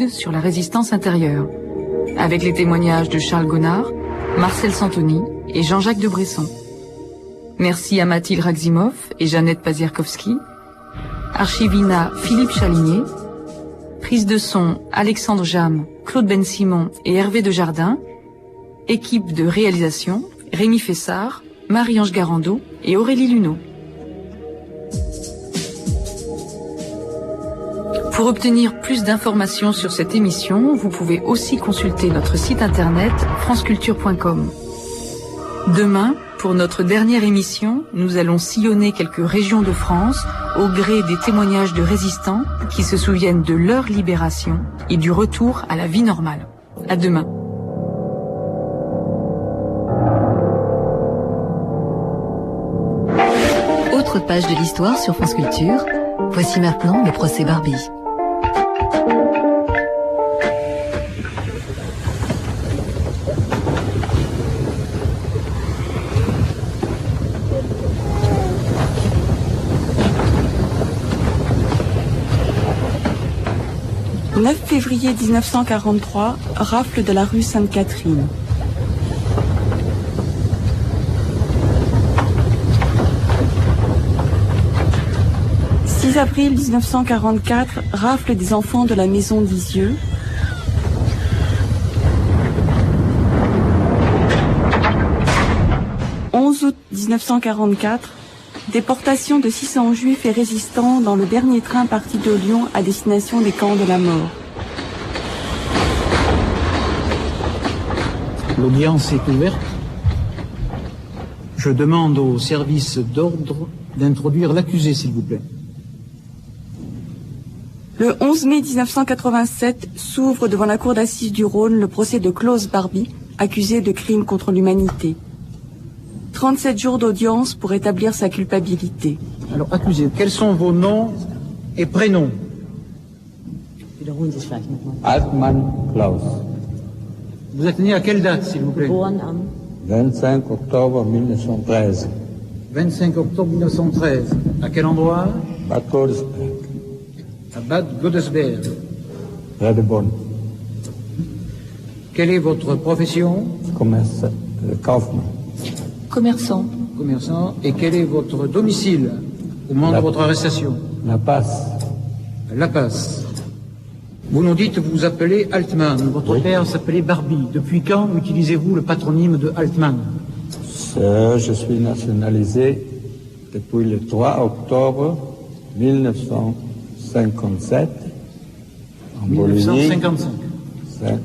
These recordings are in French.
sur la résistance intérieure, avec les témoignages de Charles Gonard, Marcel Santoni et Jean-Jacques de Bresson. Merci à Mathilde Raximov et Jeannette Pazierkowski, Archivina Philippe Chalinier, prise de son Alexandre Jam, Claude Ben-Simon et Hervé Dejardin, équipe de réalisation Rémi Fessard, Marie-Ange Garando et Aurélie Luneau. Pour obtenir plus d'informations sur cette émission, vous pouvez aussi consulter notre site internet franceculture.com. Demain, pour notre dernière émission, nous allons sillonner quelques régions de France au gré des témoignages de résistants qui se souviennent de leur libération et du retour à la vie normale. À demain. Autre page de l'histoire sur France Culture. Voici maintenant le procès Barbie. Le 9 février 1943, rafle de la rue Sainte-Catherine. « 6 avril 1944, rafle des enfants de la maison d'Isieux. » 11 août 1944, déportation de 600 juifs et résistants dans le dernier train parti de Lyon à destination des camps de la mort. L'audience est ouverte. Je demande au service d'ordre d'introduire l'accusé, s'il vous plaît. Le 11 mai 1987 s'ouvre devant la cour d'assises du Rhône le procès de Klaus Barbie, accusé de crimes contre l'humanité. 37 jours d'audience pour établir sa culpabilité. Alors, accusé, quels sont vos noms et prénoms? Altmann Klaus. Vous êtes né à quelle date, s'il vous plaît? 25 octobre 1913. 25 octobre 1913. À quel endroit? Bad Godesberg. À Bad Godesberg. Près de Bonn. Quelle est votre profession? Kaufmann. Commerçant. Commerçant. Et quel est votre domicile au moment de votre arrestation? La Passe. La Passe. Vous nous dites vous vous appelez Altmann. Votre père s'appelait Barbie. Depuis quand utilisez-vous le patronyme de Altmann? Je suis nationalisé depuis le 3 octobre 1957 en 1955.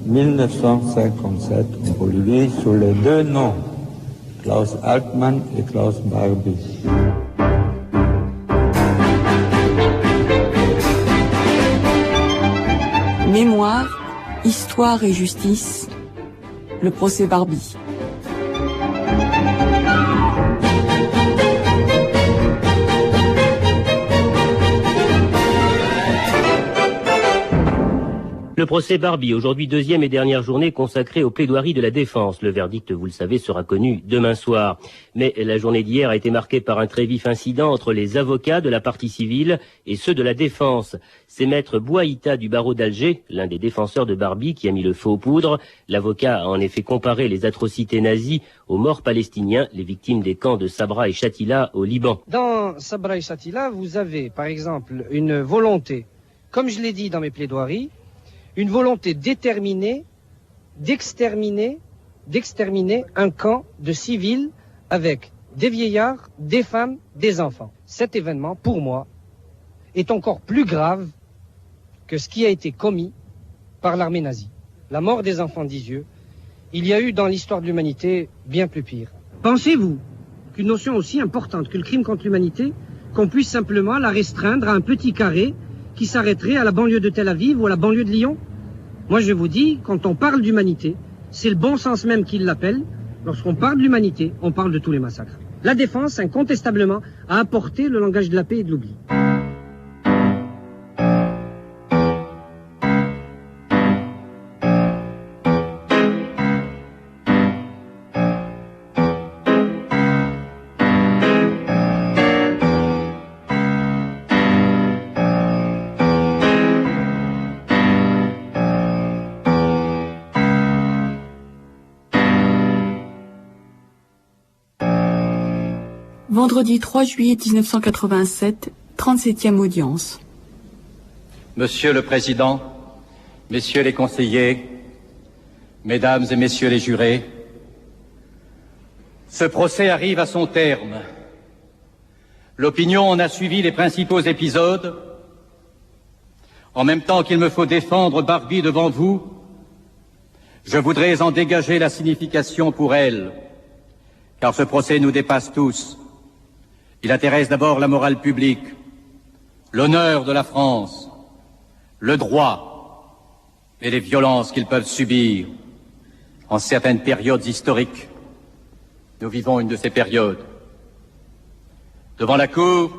1957 en Bolivie sous les deux noms, Klaus Altmann et Klaus Barbie. Mémoire, histoire et justice, le procès Barbie. Le procès Barbie, aujourd'hui deuxième et dernière journée consacrée aux plaidoiries de la défense. Le verdict, vous le savez, sera connu demain soir. Mais la journée d'hier a été marquée par un très vif incident entre les avocats de la partie civile et ceux de la défense. C'est maître Bouaïta du barreau d'Alger, l'un des défenseurs de Barbie, qui a mis le feu aux poudres. L'avocat a en effet comparé les atrocités nazies aux morts palestiniens, les victimes des camps de Sabra et Shatila au Liban. Dans Sabra et Shatila, vous avez par exemple une volonté, comme je l'ai dit dans mes plaidoiries, une volonté déterminée d'exterminer un camp de civils avec des vieillards, des femmes, des enfants. Cet événement, pour moi, est encore plus grave que ce qui a été commis par l'armée nazie. La mort des enfants d'Isieux, il y a eu dans l'histoire de l'humanité bien plus pire. Pensez-vous qu'une notion aussi importante que le crime contre l'humanité, qu'on puisse simplement la restreindre à un petit carré qui s'arrêterait à la banlieue de Tel Aviv ou à la banlieue de Lyon? Moi, je vous dis, quand on parle d'humanité, c'est le bon sens même qui l'appelle. Lorsqu'on parle d'humanité, on parle de tous les massacres. La défense, incontestablement, a apporté le langage de la paix et de l'oubli. Vendredi 3 juillet 1987, 37e audience. Monsieur le Président, Messieurs les conseillers, Mesdames et Messieurs les jurés, ce procès arrive à son terme. L'opinion en a suivi les principaux épisodes. En même temps qu'il me faut défendre Barbie devant vous, je voudrais en dégager la signification pour elle, car ce procès nous dépasse tous. Il intéresse d'abord la morale publique, l'honneur de la France, le droit et les violences qu'ils peuvent subir en certaines périodes historiques. Nous vivons une de ces périodes. Devant la Cour,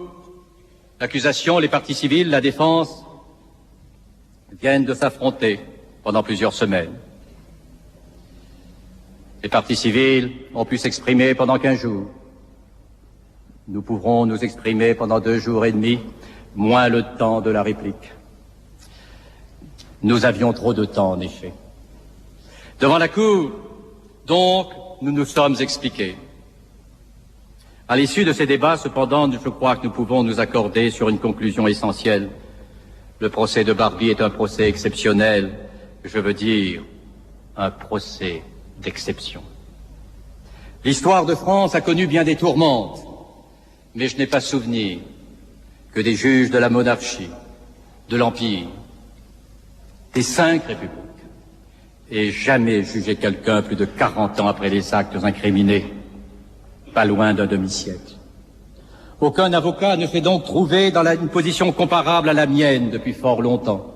l'accusation, les parties civiles, la défense viennent de s'affronter pendant plusieurs semaines. Les parties civiles ont pu s'exprimer pendant 15 jours. Nous pourrons nous exprimer pendant 2 jours et demi, moins le temps de la réplique. Nous avions trop de temps, en effet. Devant la Cour, donc, nous nous sommes expliqués. À l'issue de ces débats, cependant, je crois que nous pouvons nous accorder sur une conclusion essentielle. Le procès de Barbie est un procès exceptionnel, je veux dire, un procès d'exception. L'histoire de France a connu bien des tourmentes, mais je n'ai pas souvenir que des juges de la monarchie, de l'Empire, des 5 républiques, aient jamais jugé quelqu'un plus de 40 ans après les actes incriminés, pas loin d'un demi-siècle. Aucun avocat ne s'est donc trouvé dans une position comparable à la mienne depuis fort longtemps.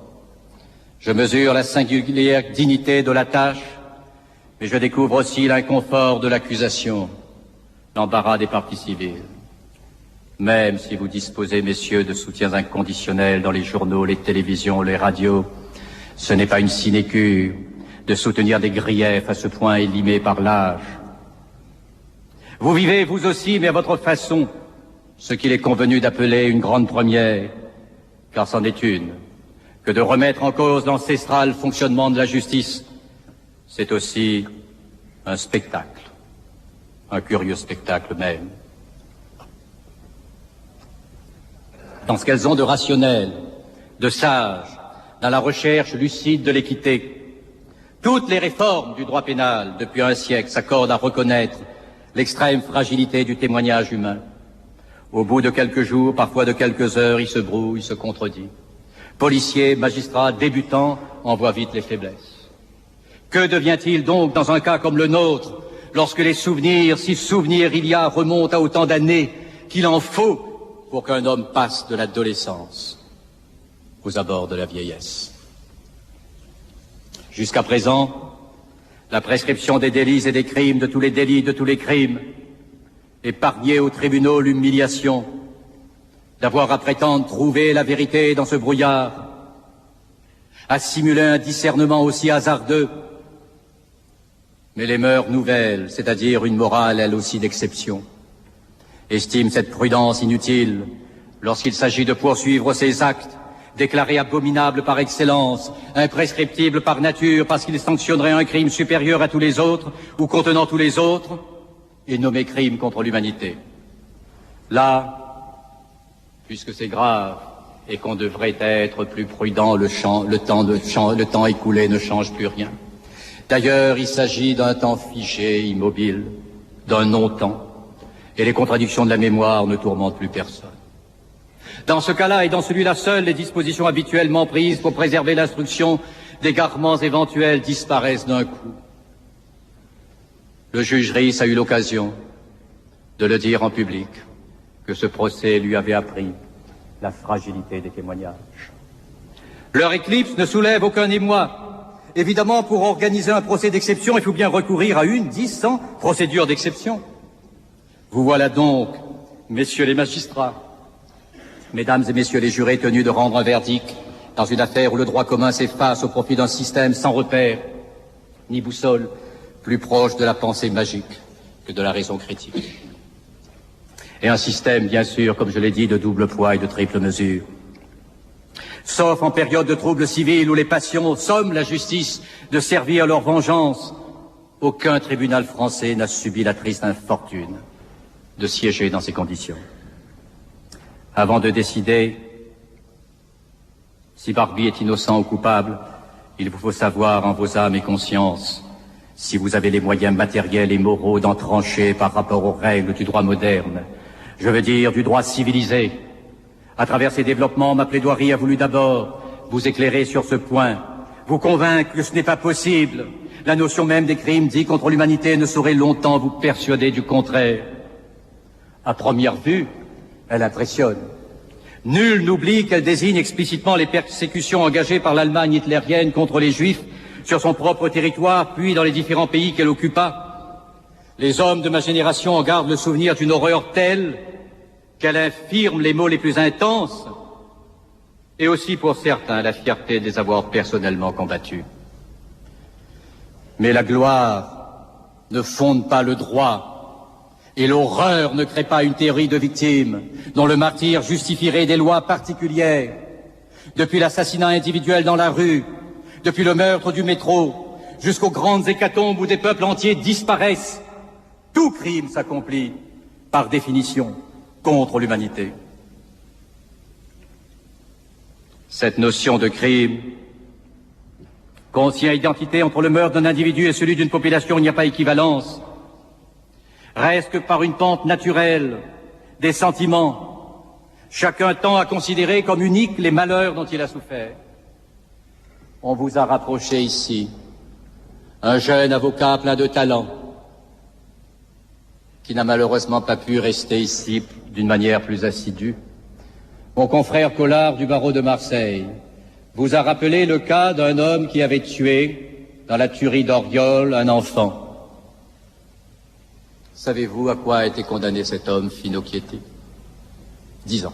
Je mesure la singulière dignité de la tâche, mais je découvre aussi l'inconfort de l'accusation, l'embarras des parties civiles. Même si vous disposez, messieurs, de soutiens inconditionnels dans les journaux, les télévisions, les radios, ce n'est pas une sinécure de soutenir des griefs à ce point élimés par l'âge. Vous vivez, vous aussi, mais à votre façon, ce qu'il est convenu d'appeler une grande première, car c'en est une, que de remettre en cause l'ancestral fonctionnement de la justice. C'est aussi un spectacle, un curieux spectacle même. Dans ce qu'elles ont de rationnel, de sage, dans la recherche lucide de l'équité, toutes les réformes du droit pénal depuis un siècle s'accordent à reconnaître l'extrême fragilité du témoignage humain. Au bout de quelques jours, parfois de quelques heures, il se brouille, se contredit. Policiers, magistrats, débutants en voient vite les faiblesses. Que devient-il donc dans un cas comme le nôtre, lorsque les souvenirs, si souvenirs il y a, remontent à autant d'années qu'il en faut pour qu'un homme passe de l'adolescence aux abords de la vieillesse? Jusqu'à présent, la prescription des délits et des crimes, de tous les délits, de tous les crimes, épargnait aux tribunaux l'humiliation d'avoir à prétendre trouver la vérité dans ce brouillard, à simuler un discernement aussi hasardeux. Mais les mœurs nouvelles, c'est-à-dire une morale elle aussi d'exception, estiment cette prudence inutile lorsqu'il s'agit de poursuivre ces actes déclarés abominables par excellence, imprescriptibles par nature parce qu'ils sanctionneraient un crime supérieur à tous les autres ou contenant tous les autres, et nommés crimes contre l'humanité. Là, puisque c'est grave et qu'on devrait être plus prudent, le temps écoulé ne change plus rien. D'ailleurs, il s'agit d'un temps figé, immobile, d'un non-temps, et les contradictions de la mémoire ne tourmentent plus personne. Dans ce cas-là et dans celui-là seul, les dispositions habituellement prises pour préserver l'instruction d'égarements éventuels disparaissent d'un coup. Le juge Riss a eu l'occasion de le dire en public, que ce procès lui avait appris la fragilité des témoignages. Leur éclipse ne soulève aucun émoi. Évidemment, pour organiser un procès d'exception, il faut bien recourir à 10, 100 procédures d'exception. Vous voilà donc, messieurs les magistrats, mesdames et messieurs les jurés, tenus de rendre un verdict dans une affaire où le droit commun s'efface au profit d'un système sans repère, ni boussole, plus proche de la pensée magique que de la raison critique. Et un système, bien sûr, comme je l'ai dit, de double poids et de triple mesure. Sauf en période de troubles civils où les passions somment la justice de servir leur vengeance, aucun tribunal français n'a subi la triste infortune de siéger dans ces conditions. Avant de décider si Barbie est innocent ou coupable, il vous faut savoir en vos âmes et consciences si vous avez les moyens matériels et moraux d'en trancher par rapport aux règles du droit moderne, je veux dire du droit civilisé. À travers ces développements, ma plaidoirie a voulu d'abord vous éclairer sur ce point, vous convaincre que ce n'est pas possible. La notion même des crimes dits contre l'humanité ne saurait longtemps vous persuader du contraire. À première vue, elle impressionne. Nul n'oublie qu'elle désigne explicitement les persécutions engagées par l'Allemagne hitlérienne contre les Juifs sur son propre territoire, puis dans les différents pays qu'elle occupa. Les hommes de ma génération en gardent le souvenir d'une horreur telle qu'elle infirme les maux les plus intenses, et aussi pour certains la fierté de les avoir personnellement combattus. Mais la gloire ne fonde pas le droit, et l'horreur ne crée pas une théorie de victimes dont le martyre justifierait des lois particulières. Depuis l'assassinat individuel dans la rue, depuis le meurtre du métro, jusqu'aux grandes hécatombes où des peuples entiers disparaissent, tout crime s'accomplit, par définition, contre l'humanité. Cette notion de crime contient identité entre le meurtre d'un individu et celui d'une population, il n'y a pas équivalence. Reste que par une pente naturelle des sentiments, chacun tend à considérer comme uniques les malheurs dont il a souffert. On vous a rapproché ici un jeune avocat plein de talent qui n'a malheureusement pas pu rester ici d'une manière plus assidue. Mon confrère Collard du barreau de Marseille vous a rappelé le cas d'un homme qui avait tué, dans la tuerie d'Oriol, un enfant. Savez-vous à quoi a été condamné cet homme, Finocchietti? 10 ans.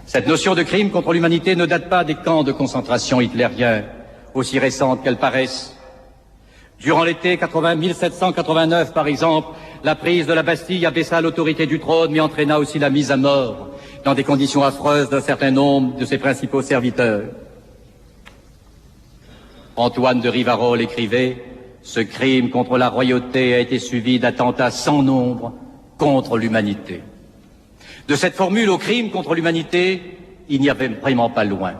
Cette notion de crime contre l'humanité ne date pas des camps de concentration hitlériens, aussi récentes qu'elles paraissent. Durant l'été 1789, par exemple, la prise de la Bastille abaissa l'autorité du trône, mais entraîna aussi la mise à mort, dans des conditions affreuses, d'un certain nombre de ses principaux serviteurs. Antoine de Rivarol écrivait « Ce crime contre la royauté a été suivi d'attentats sans nombre contre l'humanité ». De cette formule au crime contre l'humanité, il n'y avait vraiment pas loin.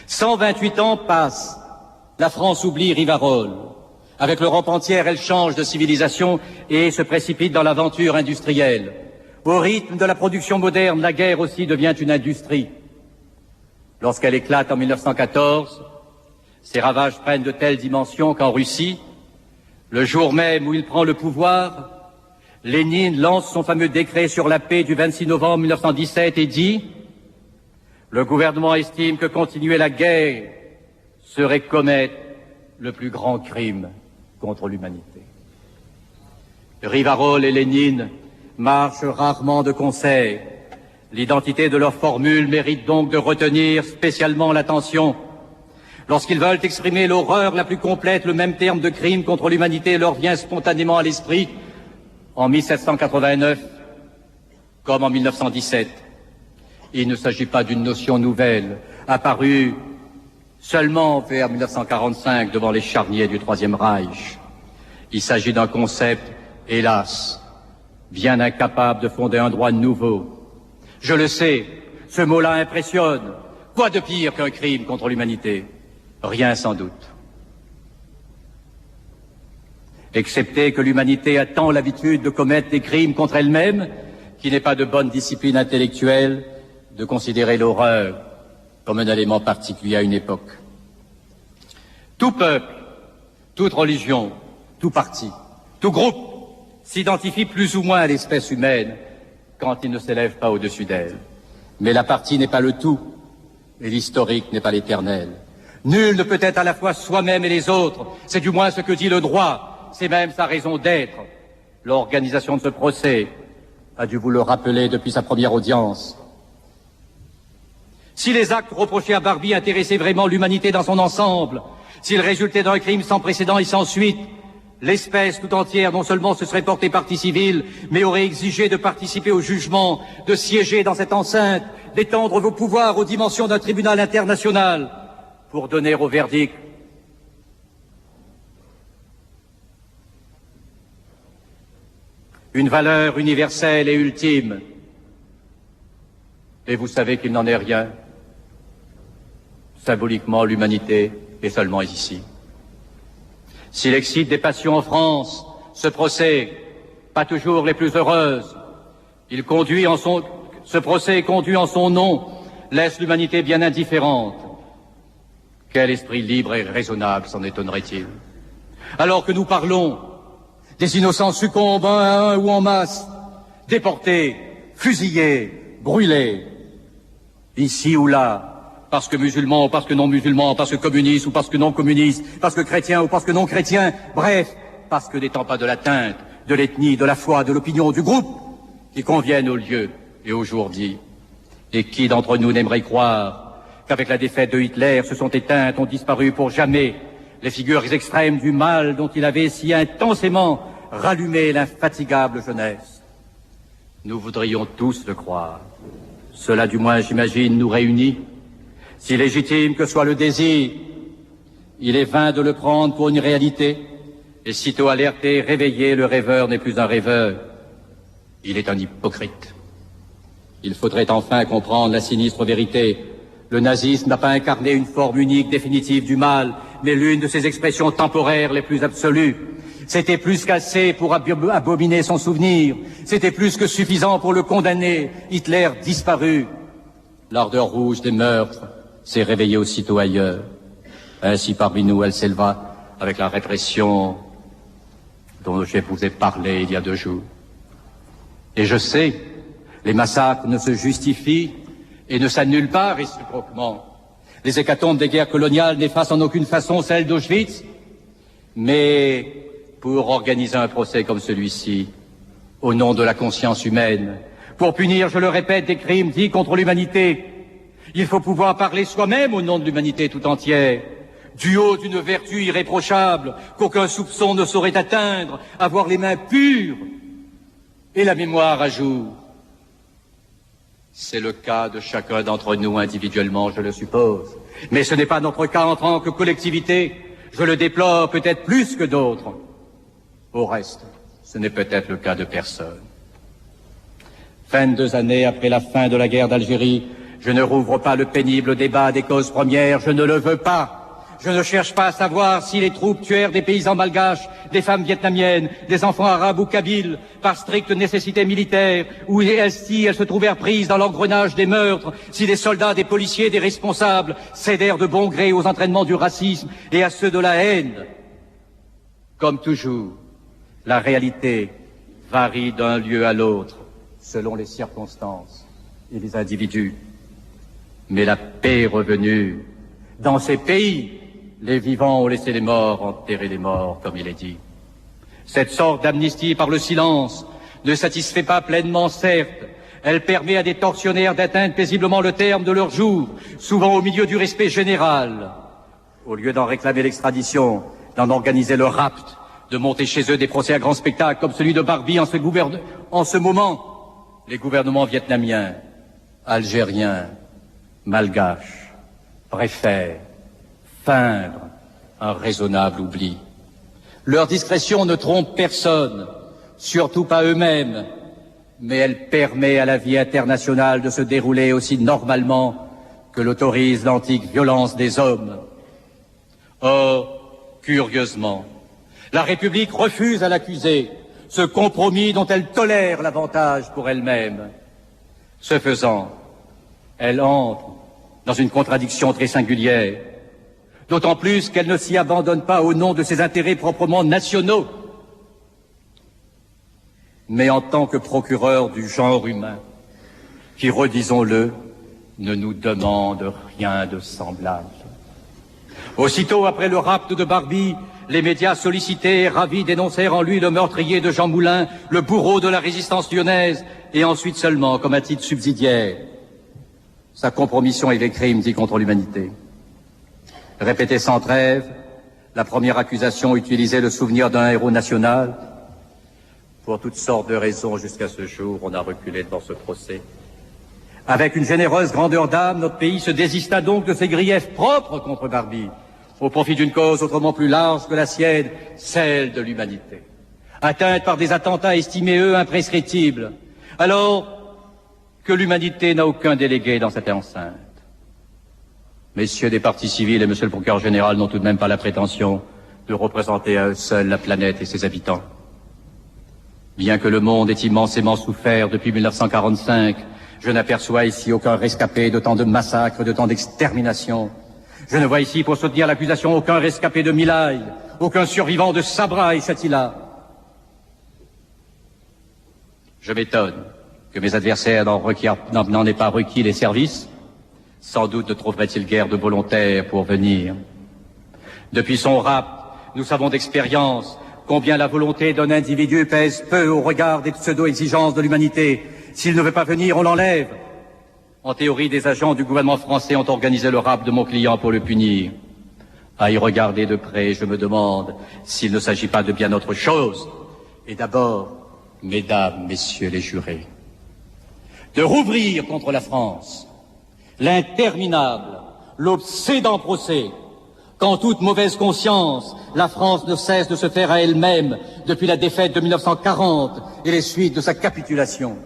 128 ans passent, la France oublie Rivarol. Avec l'Europe entière, elle change de civilisation et se précipite dans l'aventure industrielle. Au rythme de la production moderne, la guerre aussi devient une industrie. Lorsqu'elle éclate en 1914, ses ravages prennent de telles dimensions qu'en Russie, le jour même où il prend le pouvoir, Lénine lance son fameux décret sur la paix du 26 novembre 1917 et dit « Le gouvernement estime que continuer la guerre serait commettre le plus grand crime contre l'humanité. » Rivarol et Lénine marchent rarement de concert. L'identité de leur formule mérite donc de retenir spécialement l'attention. Lorsqu'ils veulent exprimer l'horreur la plus complète, le même terme de crime contre l'humanité leur vient spontanément à l'esprit. En 1789, comme en 1917, il ne s'agit pas d'une notion nouvelle, apparue seulement vers 1945 devant les charniers du Troisième Reich. Il s'agit d'un concept, hélas, bien incapable de fonder un droit nouveau. Je le sais, ce mot-là impressionne. Quoi de pire qu'un crime contre l'humanité? Rien sans doute. Excepté que l'humanité a tant l'habitude de commettre des crimes contre elle-même, qu'il n'est pas de bonne discipline intellectuelle de considérer l'horreur comme un élément particulier à une époque. Tout peuple, toute religion, tout parti, tout groupe s'identifie plus ou moins à l'espèce humaine quand il ne s'élève pas au-dessus d'elle. Mais la partie n'est pas le tout, et l'historique n'est pas l'éternel. Nul ne peut être à la fois soi-même et les autres, c'est du moins ce que dit le droit. C'est même sa raison d'être. L'organisation de ce procès a dû vous le rappeler depuis sa première audience. Si les actes reprochés à Barbie intéressaient vraiment l'humanité dans son ensemble, s'ils résultaient d'un crime sans précédent et sans suite, l'espèce tout entière non seulement se serait portée partie civile, mais aurait exigé de participer au jugement, de siéger dans cette enceinte, d'étendre vos pouvoirs aux dimensions d'un tribunal international pour donner au verdict. une valeur universelle et ultime. Et vous savez qu'il n'en est rien. Symboliquement, l'humanité est seulement ici. S'il excite des passions en France, ce procès, pas toujours les plus heureuses, ce procès conduit en son nom, laisse l'humanité bien indifférente. Quel esprit libre et raisonnable s'en étonnerait-il? Alors que nous parlons, des innocents succombent un à un ou en masse, déportés, fusillés, brûlés, ici ou là, parce que musulmans ou parce que non musulmans, parce que communistes ou parce que non communistes, parce que chrétiens ou parce que non chrétiens, bref, parce que n'étant pas de la teinte, de l'ethnie, de la foi, de l'opinion, du groupe, qui conviennent au lieu et au jour dit. Et qui d'entre nous n'aimerait croire qu'avec la défaite de Hitler se sont éteintes, ont disparu pour jamais les figures extrêmes du mal dont il avait si intensément rallumé l'infatigable jeunesse. Nous voudrions tous le croire. Cela, du moins, j'imagine, nous réunit. Si légitime que soit le désir, il est vain de le prendre pour une réalité. Et sitôt alerté, réveillé, le rêveur n'est plus un rêveur. Il est un hypocrite. Il faudrait enfin comprendre la sinistre vérité. Le nazisme n'a pas incarné une forme unique, définitive du mal, mais l'une de ses expressions temporaires les plus absolues. C'était plus qu'assez pour abominer son souvenir. C'était plus que suffisant pour le condamner. Hitler disparut. L'ardeur rouge des meurtres s'est réveillée aussitôt ailleurs. Ainsi parmi nous, elle s'éleva avec la répression dont je vous ai parlé il y a 2 jours. Et je sais, les massacres ne se justifient et ne s'annulent pas réciproquement. Les hécatombes des guerres coloniales n'effacent en aucune façon celles d'Auschwitz, mais pour organiser un procès comme celui-ci, au nom de la conscience humaine, pour punir, je le répète, des crimes dits contre l'humanité, il faut pouvoir parler soi-même au nom de l'humanité tout entière, du haut d'une vertu irréprochable qu'aucun soupçon ne saurait atteindre, avoir les mains pures et la mémoire à jour. C'est le cas de chacun d'entre nous individuellement, je le suppose. Mais ce n'est pas notre cas en tant que collectivité. Je le déplore peut-être plus que d'autres. Au reste, ce n'est peut-être le cas de personne. 22 années après la fin de la guerre d'Algérie, je ne rouvre pas le pénible débat des causes premières, je ne le veux pas. Je ne cherche pas à savoir si les troupes tuèrent des paysans malgaches, des femmes vietnamiennes, des enfants arabes ou kabyles, par stricte nécessité militaire, ou si elles se trouvèrent prises dans l'engrenage des meurtres, si des soldats, des policiers, des responsables cédèrent de bon gré aux entraînements du racisme et à ceux de la haine. Comme toujours, la réalité varie d'un lieu à l'autre, selon les circonstances et les individus. Mais la paix est revenue. Dans ces pays, les vivants ont laissé les morts enterrer les morts, comme il est dit. Cette sorte d'amnistie par le silence ne satisfait pas pleinement, certes. Elle permet à des tortionnaires d'atteindre paisiblement le terme de leur jour, souvent au milieu du respect général. Au lieu d'en réclamer l'extradition, d'en organiser le rapt, de monter chez eux des procès à grand spectacle comme celui de Barbie en ce moment, les gouvernements vietnamiens, algériens, malgaches, préfèrent feindre un raisonnable oubli. Leur discrétion ne trompe personne, surtout pas eux-mêmes, mais elle permet à la vie internationale de se dérouler aussi normalement que l'autorise l'antique violence des hommes. Or, curieusement, la République refuse à l'accuser ce compromis dont elle tolère l'avantage pour elle-même. Ce faisant, elle entre dans une contradiction très singulière, d'autant plus qu'elle ne s'y abandonne pas au nom de ses intérêts proprement nationaux, mais en tant que procureur du genre humain, qui, redisons-le, ne nous demande rien de semblable. Aussitôt après le rapt de Barbie, les médias sollicités et ravis dénoncèrent en lui le meurtrier de Jean Moulin, le bourreau de la résistance lyonnaise, et ensuite seulement, comme à titre subsidiaire, sa compromission et les crimes dits contre l'humanité. Répétée sans trêve, la première accusation utilisait le souvenir d'un héros national. Pour toutes sortes de raisons, jusqu'à ce jour, on a reculé devant ce procès. Avec une généreuse grandeur d'âme, notre pays se désista donc de ses griefs propres contre Barbie, au profit d'une cause autrement plus large que la sienne, celle de l'humanité. atteinte par des attentats estimés, eux, imprescriptibles, alors que l'humanité n'a aucun délégué dans cette enceinte. Messieurs des partis civils et monsieur le procureur général n'ont tout de même pas la prétention de représenter à eux seuls la planète et ses habitants. Bien que le monde ait immensément souffert depuis 1945, je n'aperçois ici aucun rescapé de tant de massacres, de tant d'exterminations. Je ne vois ici, pour soutenir l'accusation, aucun rescapé de My Lai, aucun survivant de Sabra et Shatila. Je m'étonne que mes adversaires n'en aient pas requis les services. Sans doute ne trouverait-il guère de volontaires pour venir. Depuis son rap, nous savons d'expérience combien la volonté d'un individu pèse peu au regard des pseudo-exigences de l'humanité. S'il ne veut pas venir, on l'enlève. En théorie, des agents du gouvernement français ont organisé le rap de mon client pour le punir. À y regarder de près, je me demande s'il ne s'agit pas de bien autre chose. Et d'abord, mesdames, messieurs les jurés, de rouvrir contre la France l'interminable, l'obsédant procès, qu'en toute mauvaise conscience, la France ne cesse de se faire à elle-même depuis la défaite de 1940 et les suites de sa capitulation.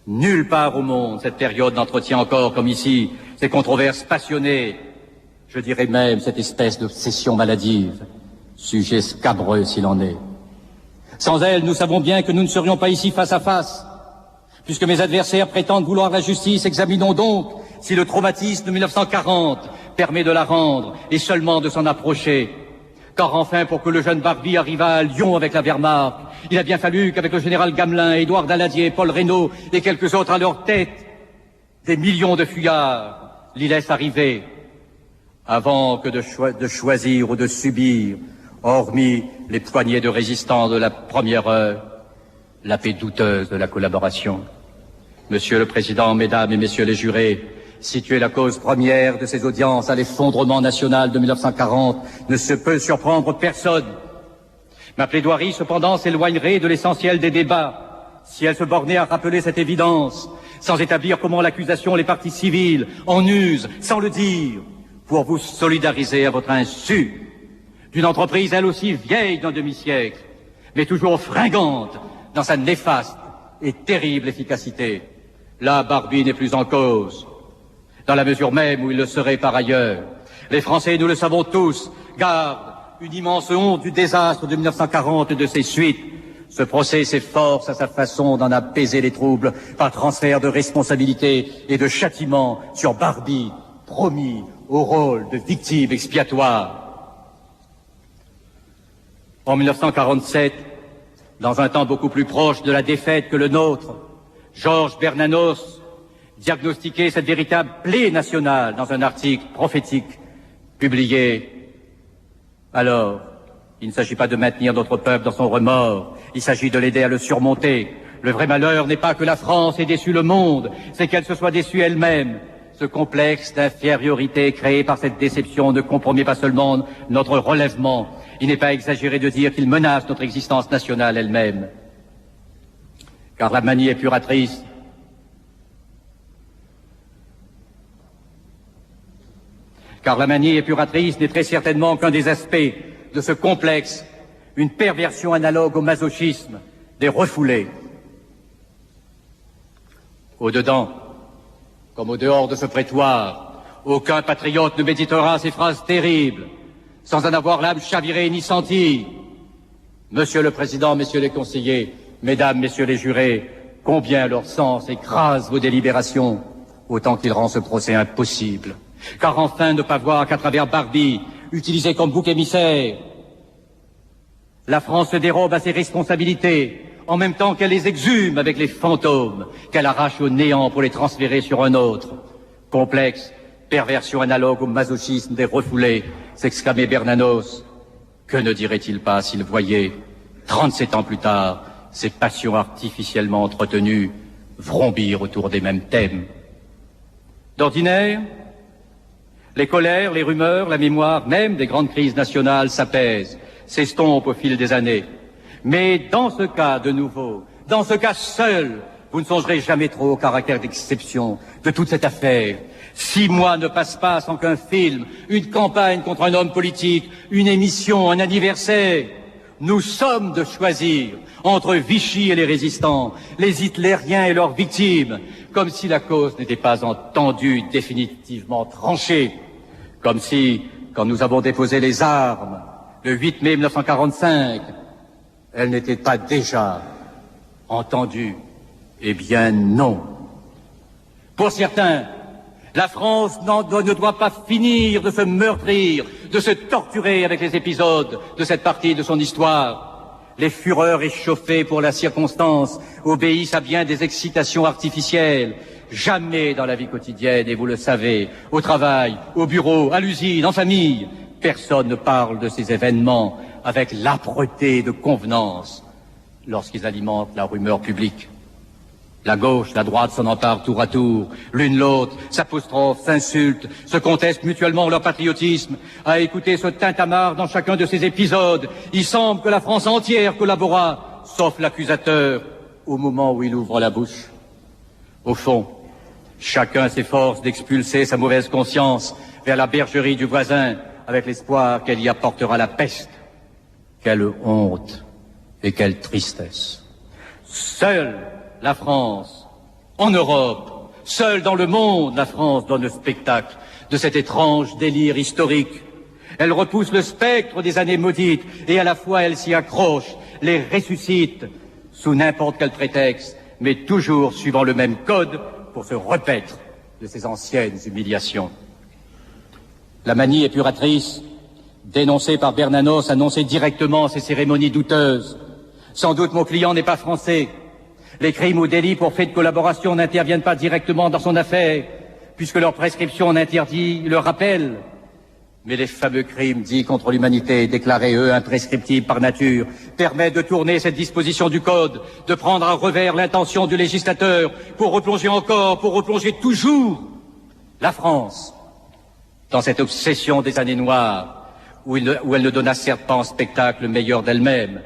Nulle part au monde cette période n'entretient encore, comme ici, ces controverses passionnées, je dirais même cette espèce d'obsession maladive, sujet scabreux s'il en est. Sans elle, nous savons bien que nous ne serions pas ici face à face. Puisque mes adversaires prétendent vouloir la justice, examinons donc si le traumatisme de 1940 permet de la rendre et seulement de s'en approcher. Car enfin, pour que le jeune Barbie arrivât à Lyon avec la Wehrmacht, il a bien fallu qu'avec le général Gamelin, Édouard Daladier, Paul Reynaud et quelques autres à leur tête, des millions de fuyards l'y laissent arriver, avant que de choisir ou de subir, hormis les poignées de résistants de la première heure, la paix douteuse de la collaboration. Monsieur le Président, Mesdames et Messieurs les jurés, situer la cause première de ces audiences à l'effondrement national de 1940 ne se peut surprendre personne. Ma plaidoirie, cependant, s'éloignerait de l'essentiel des débats si elle se bornait à rappeler cette évidence, sans établir comment l'accusation, les partis civils, en usent, sans le dire, pour vous solidariser à votre insu, d'une entreprise elle aussi vieille d'un demi-siècle, mais toujours fringante dans sa néfaste et terrible efficacité. Là, Barbie n'est plus en cause, dans la mesure même où il le serait par ailleurs. Les Français, nous le savons tous, gardent une immense honte du désastre de 1940 et de ses suites. Ce procès s'efforce à sa façon d'en apaiser les troubles par transfert de responsabilité et de châtiment sur Barbie, promis au rôle de victime expiatoire. En 1947, dans un temps beaucoup plus proche de la défaite que le nôtre, Georges Bernanos diagnostiquait cette véritable plaie nationale dans un article prophétique publié. Alors, il ne s'agit pas de maintenir notre peuple dans son remords, il s'agit de l'aider à le surmonter. Le vrai malheur n'est pas que la France ait déçu le monde, c'est qu'elle se soit déçue elle-même. Ce complexe d'infériorité créé par cette déception ne compromet pas seulement notre relèvement, il n'est pas exagéré de dire qu'il menace notre existence nationale elle-même. Car la manie épuratrice n'est très certainement qu'un des aspects de ce complexe, une perversion analogue au masochisme des refoulés. Au-dedans, comme au dehors de ce prétoire, aucun patriote ne méditera ces phrases terribles, sans en avoir l'âme chavirée ni sentie. Monsieur le Président, Messieurs les conseillers, Mesdames, Messieurs les jurés, combien leur sens écrase vos délibérations, autant qu'il rend ce procès impossible. Car enfin ne pas voir qu'à travers Barbie, utilisé comme bouc émissaire, la France se dérobe à ses responsabilités, en même temps qu'elle les exhume avec les fantômes, qu'elle arrache au néant pour les transférer sur un autre. Complexe, perversion analogue au masochisme des refoulés, s'exclamait Bernanos. Que ne dirait-il pas s'il voyait, 37 ans plus tard, ces passions artificiellement entretenues vrombir autour des mêmes thèmes? D'ordinaire, les colères, les rumeurs, la mémoire même des grandes crises nationales s'apaisent, s'estompent au fil des années. Mais dans ce cas de nouveau, dans ce cas seul, vous ne songerez jamais trop au caractère d'exception de toute cette affaire. 6 mois ne passent pas sans qu'un film, une campagne contre un homme politique, une émission, un anniversaire, nous sommes de choisir entre Vichy et les résistants, les hitlériens et leurs victimes, comme si la cause n'était pas entendue, définitivement tranchée, comme si, quand nous avons déposé les armes, le 8 mai 1945, elle n'était pas déjà entendue. Eh bien non. Pour certains, la France ne doit pas finir de se meurtrir, de se torturer avec les épisodes de cette partie de son histoire. Les fureurs échauffées pour la circonstance obéissent à bien des excitations artificielles. Jamais dans la vie quotidienne, et vous le savez, au travail, au bureau, à l'usine, en famille, personne ne parle de ces événements avec l'âpreté de convenance lorsqu'ils alimentent la rumeur publique. La gauche, la droite s'en emparent tour à tour, l'une l'autre, s'apostrophent, s'insultent, se contestent mutuellement leur patriotisme. À écouter ce tintamarre dans chacun de ces épisodes, il semble que la France entière collabora, sauf l'accusateur, au moment où il ouvre la bouche. Au fond, chacun s'efforce d'expulser sa mauvaise conscience vers la bergerie du voisin, avec l'espoir qu'elle y apportera la peste. Quelle honte et quelle tristesse. Seule la France, en Europe, seule dans le monde, la France donne le spectacle de cet étrange délire historique. Elle repousse le spectre des années maudites et à la fois elle s'y accroche, les ressuscite sous n'importe quel prétexte, mais toujours suivant le même code pour se repaître de ses anciennes humiliations. La manie épuratrice, dénoncée par Bernanos, annonçait directement ces cérémonies douteuses. Sans doute mon client n'est pas français. Les crimes ou délits pour fait de collaboration n'interviennent pas directement dans son affaire, puisque leur prescription en interdit le rappel. Mais les fameux crimes dits contre l'humanité, déclarés eux imprescriptibles par nature, permettent de tourner cette disposition du Code, de prendre à revers l'intention du législateur, pour replonger encore, pour replonger toujours la France dans cette obsession des années noires, où elle ne donna certes pas en spectacle le meilleur d'elle-même.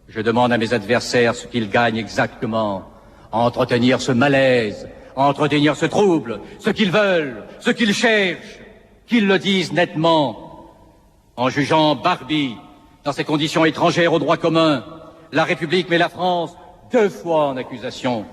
Je demande à mes adversaires ce qu'ils gagnent exactement à entretenir ce malaise, à entretenir ce trouble, ce qu'ils veulent, ce qu'ils cherchent, qu'ils le disent nettement. En jugeant Barbie, dans ces conditions étrangères au droit commun, la République met la France 2 fois en accusation.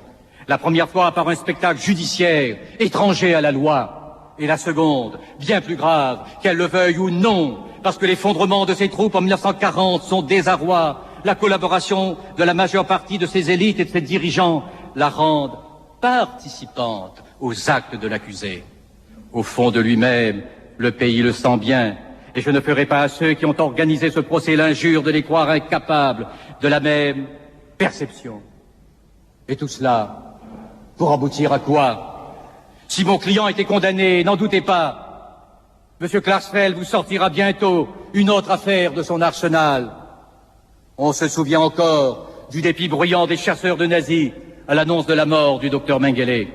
La première fois par un spectacle judiciaire, étranger à la loi, et la seconde, bien plus grave, qu'elle le veuille ou non, parce que l'effondrement de ses troupes en 1940, son désarroi, la collaboration de la majeure partie de ses élites et de ses dirigeants la rendent participante aux actes de l'accusé. Au fond de lui-même, le pays le sent bien, et je ne ferai pas à ceux qui ont organisé ce procès l'injure de les croire incapables de la même perception. Et tout cela, pour aboutir à quoi? Si mon client était condamné, n'en doutez pas, Monsieur Klarsfeld vous sortira bientôt une autre affaire de son arsenal. On se souvient encore du dépit bruyant des chasseurs de nazis à l'annonce de la mort du docteur Mengele.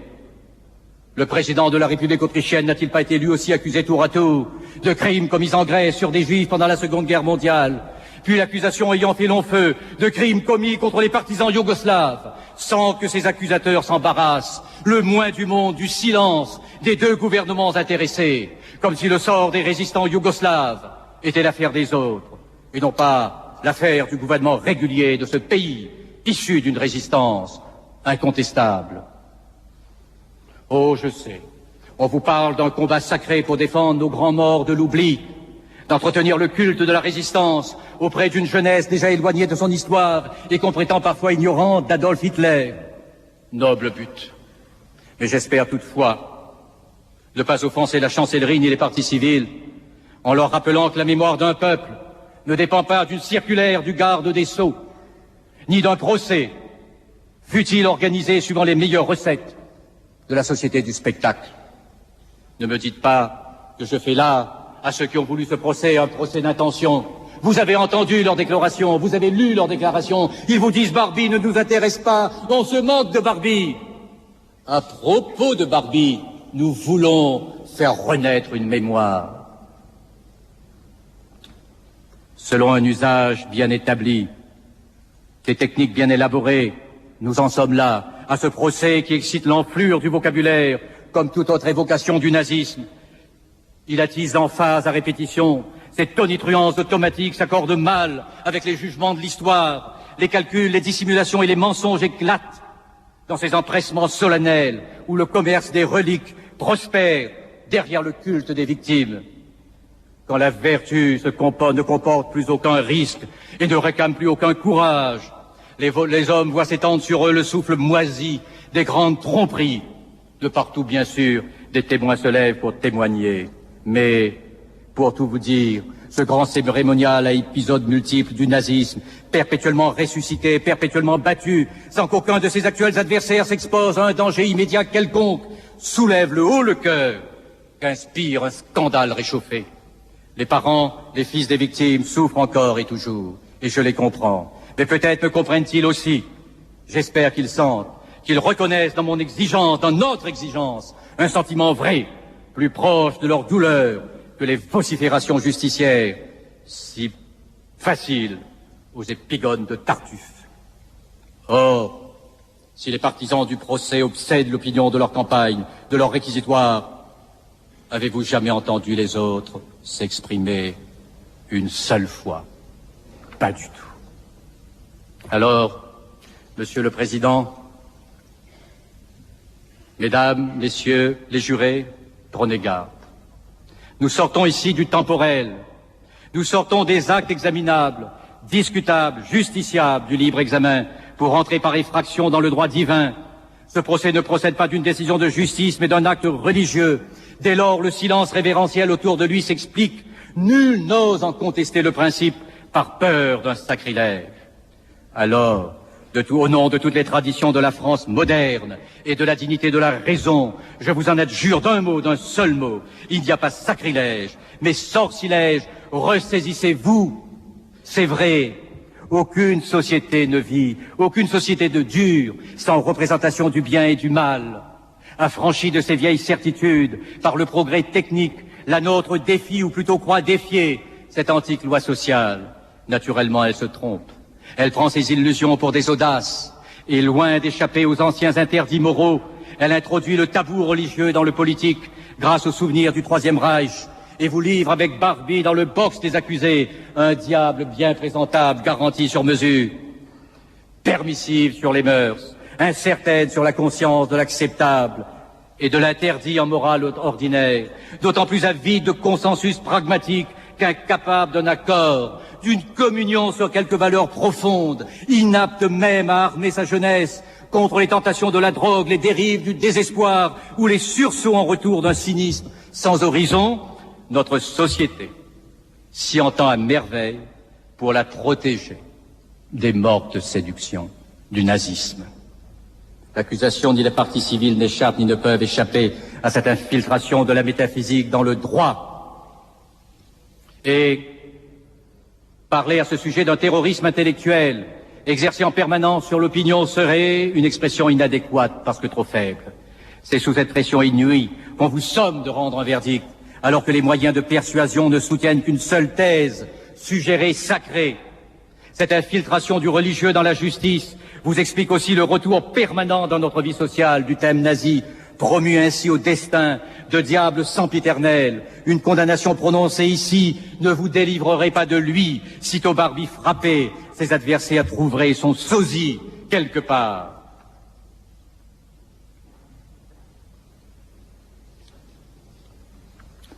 Le président de la République autrichienne n'a-t-il pas été lui aussi accusé tour à tour de crimes commis en Grèce sur des Juifs pendant la Seconde Guerre mondiale, puis l'accusation ayant fait long feu de crimes commis contre les partisans yougoslaves, sans que ces accusateurs s'embarrassent le moins du monde du silence des 2 gouvernements intéressés, comme si le sort des résistants yougoslaves était l'affaire des autres, et non pas l'affaire du gouvernement régulier de ce pays, issu d'une résistance incontestable. Oh, je sais, on vous parle d'un combat sacré pour défendre nos grands morts de l'oubli, d'entretenir le culte de la résistance auprès d'une jeunesse déjà éloignée de son histoire et qu'on prétend parfois ignorante d'Adolf Hitler. Noble but. Mais j'espère toutefois ne pas offenser la chancellerie ni les partis civils en leur rappelant que la mémoire d'un peuple ne dépend pas d'une circulaire du garde des Sceaux, ni d'un procès, fût-il organisé suivant les meilleures recettes de la société du spectacle. Ne me dites pas que je fais là, à ceux qui ont voulu ce procès, un procès d'intention. Vous avez entendu leurs déclarations, vous avez lu leurs déclarations. Ils vous disent Barbie ne nous intéresse pas, on se moque de Barbie. À propos de Barbie, nous voulons faire renaître une mémoire. Selon un usage bien établi, des techniques bien élaborées, nous en sommes là, à ce procès qui excite l'enflure du vocabulaire, comme toute autre évocation du nazisme. Il attise l'emphase à répétition. Cette tonitruance automatique s'accorde mal avec les jugements de l'histoire. Les calculs, les dissimulations et les mensonges éclatent dans ces empressements solennels où le commerce des reliques prospère derrière le culte des victimes. Quand la vertu ne comporte plus aucun risque et ne réclame plus aucun courage, les hommes voient s'étendre sur eux le souffle moisi des grandes tromperies. De partout, bien sûr, des témoins se lèvent pour témoigner. Mais, pour tout vous dire, ce grand cérémonial à épisodes multiples du nazisme, perpétuellement ressuscité, perpétuellement battu, sans qu'aucun de ses actuels adversaires s'expose à un danger immédiat quelconque, soulève le haut le cœur qu'inspire un scandale réchauffé. Les parents, les fils des victimes souffrent encore et toujours, et je les comprends. Mais peut-être me comprennent-ils aussi. J'espère qu'ils sentent, qu'ils reconnaissent dans mon exigence, dans notre exigence, un sentiment vrai, plus proche de leur douleur que les vociférations justicières, si faciles aux épigones de Tartuffe. Or, si les partisans du procès obsèdent l'opinion de leur campagne, de leur réquisitoire, avez-vous jamais entendu les autres s'exprimer une seule fois? Pas du tout. Alors, Monsieur le Président, Mesdames, Messieurs, les jurés, prenez garde. Nous sortons ici du temporel. Nous sortons des actes examinables, discutables, justiciables du libre examen pour entrer par effraction dans le droit divin. Ce procès ne procède pas d'une décision de justice, mais d'un acte religieux. Dès lors, le silence révérentiel autour de lui s'explique. Nul n'ose en contester le principe par peur d'un sacrilège. Alors, au nom de toutes les traditions de la France moderne et de la dignité de la raison, je vous en adjure d'un mot, d'un seul mot. Il n'y a pas sacrilège, mais sortilège. Ressaisissez-vous. C'est vrai, aucune société ne vit, aucune société ne dure sans représentation du bien et du mal. Affranchie de ces vieilles certitudes par le progrès technique, la nôtre défie, ou plutôt croit défier, cette antique loi sociale. Naturellement, elle se trompe. Elle prend ses illusions pour des audaces, et loin d'échapper aux anciens interdits moraux, elle introduit le tabou religieux dans le politique grâce au souvenir du Troisième Reich, et vous livre avec Barbie dans le box des accusés un diable bien présentable, garanti sur mesure, permissive sur les mœurs, incertaine sur la conscience de l'acceptable et de l'interdit en morale ordinaire, d'autant plus avide de consensus pragmatique qu'incapable d'un accord, d'une communion sur quelques valeurs profondes, inapte même à armer sa jeunesse contre les tentations de la drogue, les dérives du désespoir ou les sursauts en retour d'un cynisme sans horizon. Notre société s'y entend à merveille pour la protéger des mortes séductions du nazisme. L'accusation ni les parties civiles n'échappent ni ne peuvent échapper à cette infiltration de la métaphysique dans le droit. Et parler à ce sujet d'un terrorisme intellectuel exercé en permanence sur l'opinion serait une expression inadéquate parce que trop faible. C'est sous cette pression inouïe qu'on vous somme de rendre un verdict, alors que les moyens de persuasion ne soutiennent qu'une seule thèse, suggérée sacrée. Cette infiltration du religieux dans la justice vous explique aussi le retour permanent dans notre vie sociale du thème nazi, promu ainsi au destin de diable sempiternel. Une condamnation prononcée ici ne vous délivrerait pas de lui. Sitôt Barbie frappé, ses adversaires trouveraient son sosie quelque part.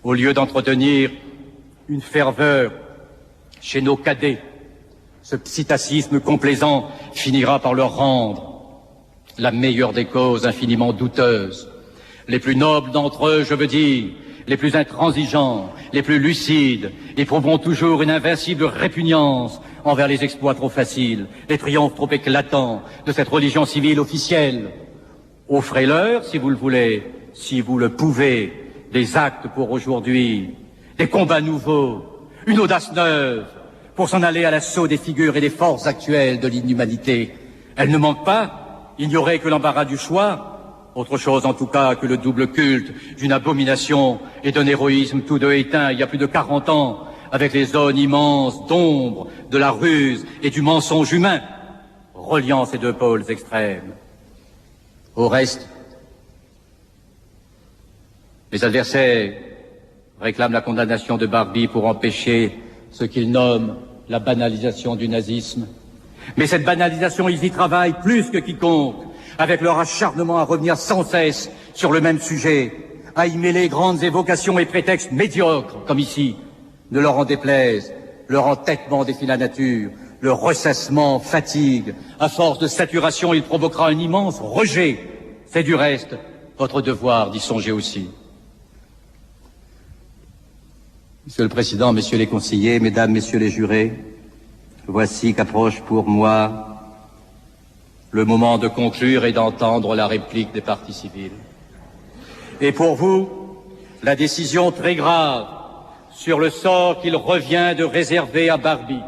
Au lieu d'entretenir une ferveur chez nos cadets, ce psittacisme complaisant finira par leur rendre la meilleure des causes infiniment douteuses. Les plus nobles d'entre eux, je veux dire, les plus intransigeants, les plus lucides, éprouveront toujours une invincible répugnance envers les exploits trop faciles, les triomphes trop éclatants de cette religion civile officielle. Offrez-leur, si vous le voulez, si vous le pouvez, des actes pour aujourd'hui, des combats nouveaux, une audace neuve, pour s'en aller à l'assaut des figures et des forces actuelles de l'inhumanité. Elle ne manque pas, il n'y aurait que l'embarras du choix, autre chose en tout cas que le double culte d'une abomination et d'un héroïsme tous deux éteints il y a plus de 40 ans, avec les zones immenses d'ombre, de la ruse et du mensonge humain, reliant ces deux pôles extrêmes. Au reste, mes adversaires réclame la condamnation de Barbie pour empêcher ce qu'il nomme la banalisation du nazisme. Mais cette banalisation, ils y travaillent plus que quiconque, avec leur acharnement à revenir sans cesse sur le même sujet, à y mêler grandes évocations et prétextes médiocres, comme ici, ne leur en déplaise, leur entêtement défie la nature, le ressassement fatigue, à force de saturation, il provoquera un immense rejet. C'est du reste votre devoir d'y songer aussi. Monsieur le Président, Messieurs les conseillers, Mesdames, Messieurs les jurés, voici qu'approche pour moi le moment de conclure et d'entendre la réplique des parties civiles. Et pour vous, la décision très grave sur le sort qu'il revient de réserver à Barbie.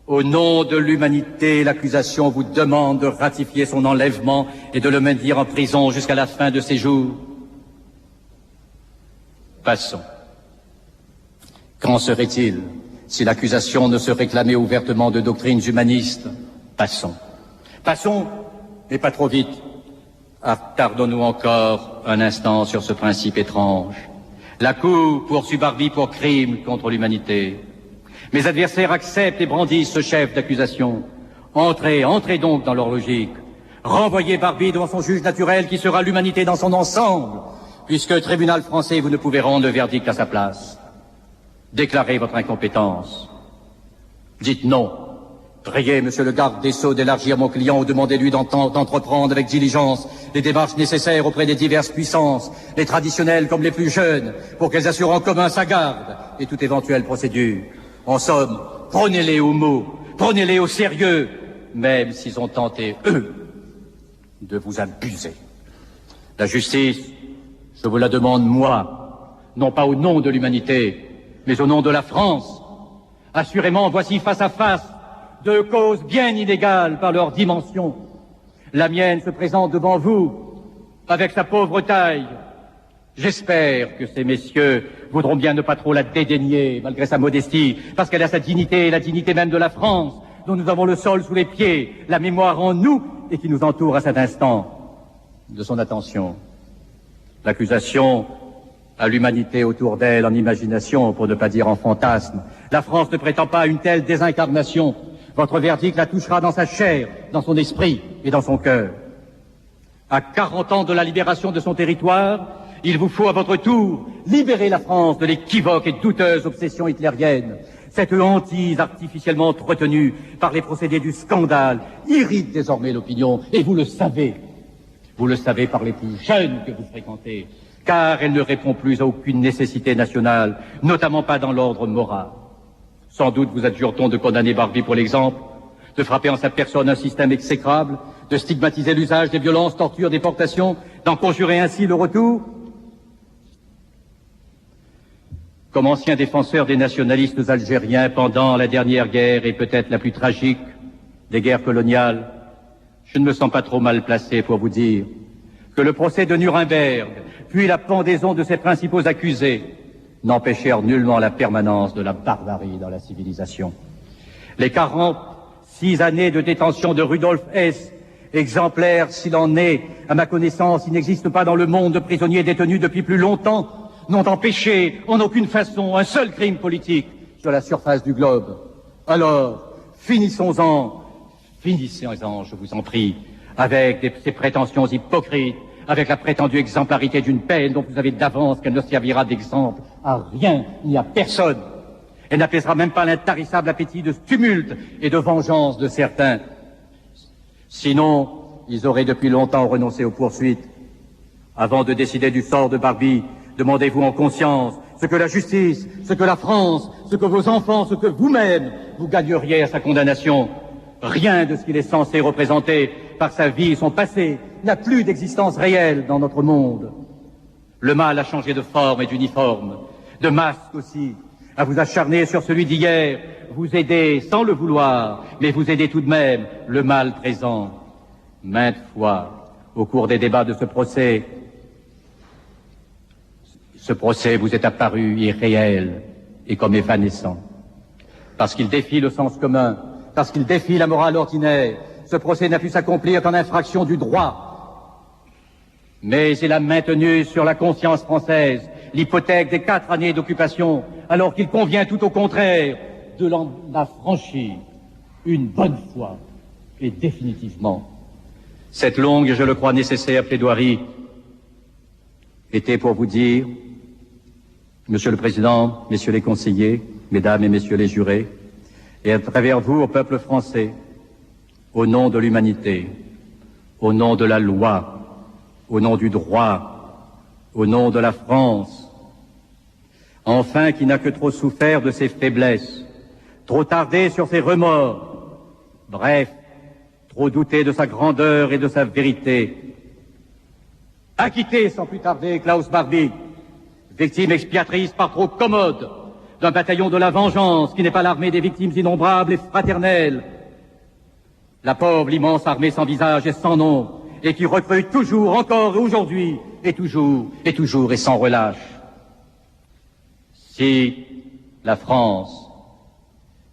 Au nom de l'humanité, l'accusation vous demande de ratifier son enlèvement et de le maintenir en prison jusqu'à la fin de ses jours. Passons. Qu'en serait-il si l'accusation ne se réclamait ouvertement de doctrines humanistes? Passons. Passons, mais pas trop vite. Attardons-nous encore un instant sur ce principe étrange. La Cour poursuit Barbie pour crime contre l'humanité. Mes adversaires acceptent et brandissent ce chef d'accusation. Entrez donc dans leur logique. Renvoyez Barbie devant son juge naturel qui sera l'humanité dans son ensemble, puisque tribunal français, vous ne pouvez rendre le verdict à sa place. Déclarez votre incompétence. Dites non. Priez, monsieur le garde des Sceaux, d'élargir mon client ou demandez-lui d'entreprendre avec diligence les démarches nécessaires auprès des diverses puissances, les traditionnelles comme les plus jeunes, pour qu'elles assurent en commun sa garde et toute éventuelle procédure. En somme, prenez-les au mot, prenez-les au sérieux, même s'ils ont tenté, eux, de vous abuser. La justice, je vous la demande, moi, non pas au nom de l'humanité, mais au nom de la France. Assurément, voici face à face deux causes bien inégales par leur dimension. La mienne se présente devant vous, avec sa pauvre taille. J'espère que ces messieurs voudront bien ne pas trop la dédaigner, malgré sa modestie, parce qu'elle a sa dignité et la dignité même de la France, dont nous avons le sol sous les pieds, la mémoire en nous, et qui nous entoure à cet instant de son attention. L'accusation à l'humanité autour d'elle en imagination, pour ne pas dire en fantasme. La France ne prétend pas à une telle désincarnation. Votre verdict la touchera dans sa chair, dans son esprit et dans son cœur. À 40 ans de la libération de son territoire, il vous faut à votre tour libérer la France de l'équivoque et douteuse obsession hitlérienne. Cette hantise artificiellement entretenue par les procédés du scandale irrite désormais l'opinion, et vous le savez. Vous le savez par les plus jeunes que vous fréquentez, car elle ne répond plus à aucune nécessité nationale, notamment pas dans l'ordre moral. Sans doute vous adjure-t-on de condamner Barbie pour l'exemple, de frapper en sa personne un système exécrable, de stigmatiser l'usage des violences, tortures, déportations, d'en conjurer ainsi le retour. Comme ancien défenseur des nationalistes algériens pendant la dernière guerre et peut-être la plus tragique des guerres coloniales, je ne me sens pas trop mal placé pour vous dire que le procès de Nuremberg, puis la pendaison de ses principaux accusés, n'empêchèrent nullement la permanence de la barbarie dans la civilisation. Les 46 années de détention de Rudolf Hess, exemplaire s'il en est, à ma connaissance, il n'existe pas dans le monde de prisonniers détenus depuis plus longtemps, n'ont empêché en aucune façon un seul crime politique sur la surface du globe. Alors, finissons-en, je vous en prie, avec ces prétentions hypocrites, avec la prétendue exemplarité d'une peine dont vous savez d'avance qu'elle ne servira d'exemple à rien ni à personne. Elle n'apaisera même pas l'intarissable appétit de tumulte et de vengeance de certains. Sinon, ils auraient depuis longtemps renoncé aux poursuites. Avant de décider du sort de Barbie, demandez-vous en conscience ce que la justice, ce que la France, ce que vos enfants, ce que vous-même, vous gagneriez à sa condamnation. Rien de ce qu'il est censé représenter par sa vie et son passé n'a plus d'existence réelle dans notre monde. Le mal a changé de forme et d'uniforme, de masque aussi. À vous acharner sur celui d'hier, vous aidez sans le vouloir, mais vous aidez tout de même le mal présent. Maintes fois, au cours des débats de ce procès vous est apparu irréel et comme évanescent. Parce qu'il défie le sens commun, parce qu'il défie la morale ordinaire, ce procès n'a pu s'accomplir qu'en infraction du droit. Mais il a maintenu sur la conscience française l'hypothèque des 4 années d'occupation, alors qu'il convient tout au contraire de l'en affranchir une bonne fois et définitivement. Cette longue et je le crois nécessaire plaidoirie était pour vous dire, Monsieur le Président, Messieurs les conseillers, Mesdames et Messieurs les jurés, et à travers vous au peuple français, au nom de l'humanité, au nom de la loi, au nom du droit, au nom de la France, enfin qui n'a que trop souffert de ses faiblesses, trop tardé sur ses remords, bref, trop douté de sa grandeur et de sa vérité. Acquitté sans plus tarder Klaus Barbie, victime expiatrice par trop commode d'un bataillon de la vengeance qui n'est pas l'armée des victimes innombrables et fraternelles. La pauvre, l'immense armée sans visage et sans nom, et qui recrute toujours, encore aujourd'hui, et toujours, et sans relâche. Si la France,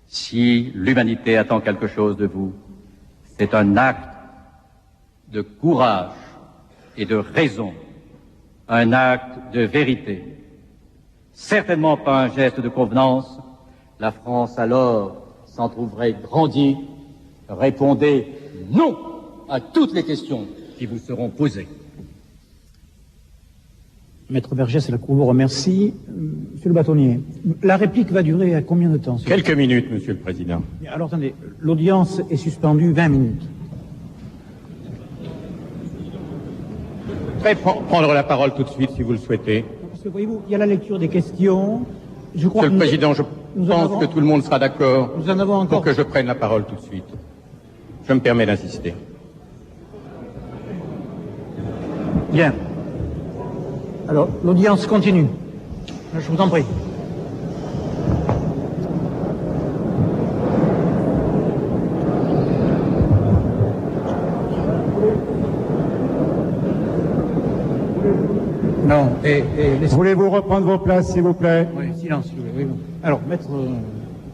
si l'humanité attend quelque chose de vous, c'est un acte de courage et de raison, un acte de vérité. Certainement pas un geste de convenance. La France alors s'en trouverait grandie. Répondez non à toutes les questions qui vous seront posées. Maître Vergès, la Cour vous remercie. Monsieur le bâtonnier, la réplique va durer à combien de temps? Quelques minutes, Monsieur le Président. Alors attendez, l'audience est suspendue 20 minutes. Je vais prendre la parole tout de suite, si vous le souhaitez. Parce que voyez-vous, il y a la lecture des questions. Je crois Monsieur le Président, je pense que tout le monde sera d'accord nous en avons encore pour que je prenne la parole tout de suite. Je me permets d'insister. Bien. Alors, l'audience continue. Je vous en prie. Non, Voulez-vous reprendre vos places, s'il vous plaît? Oui, silence, s'il vous plaît. Oui. Alors, maître,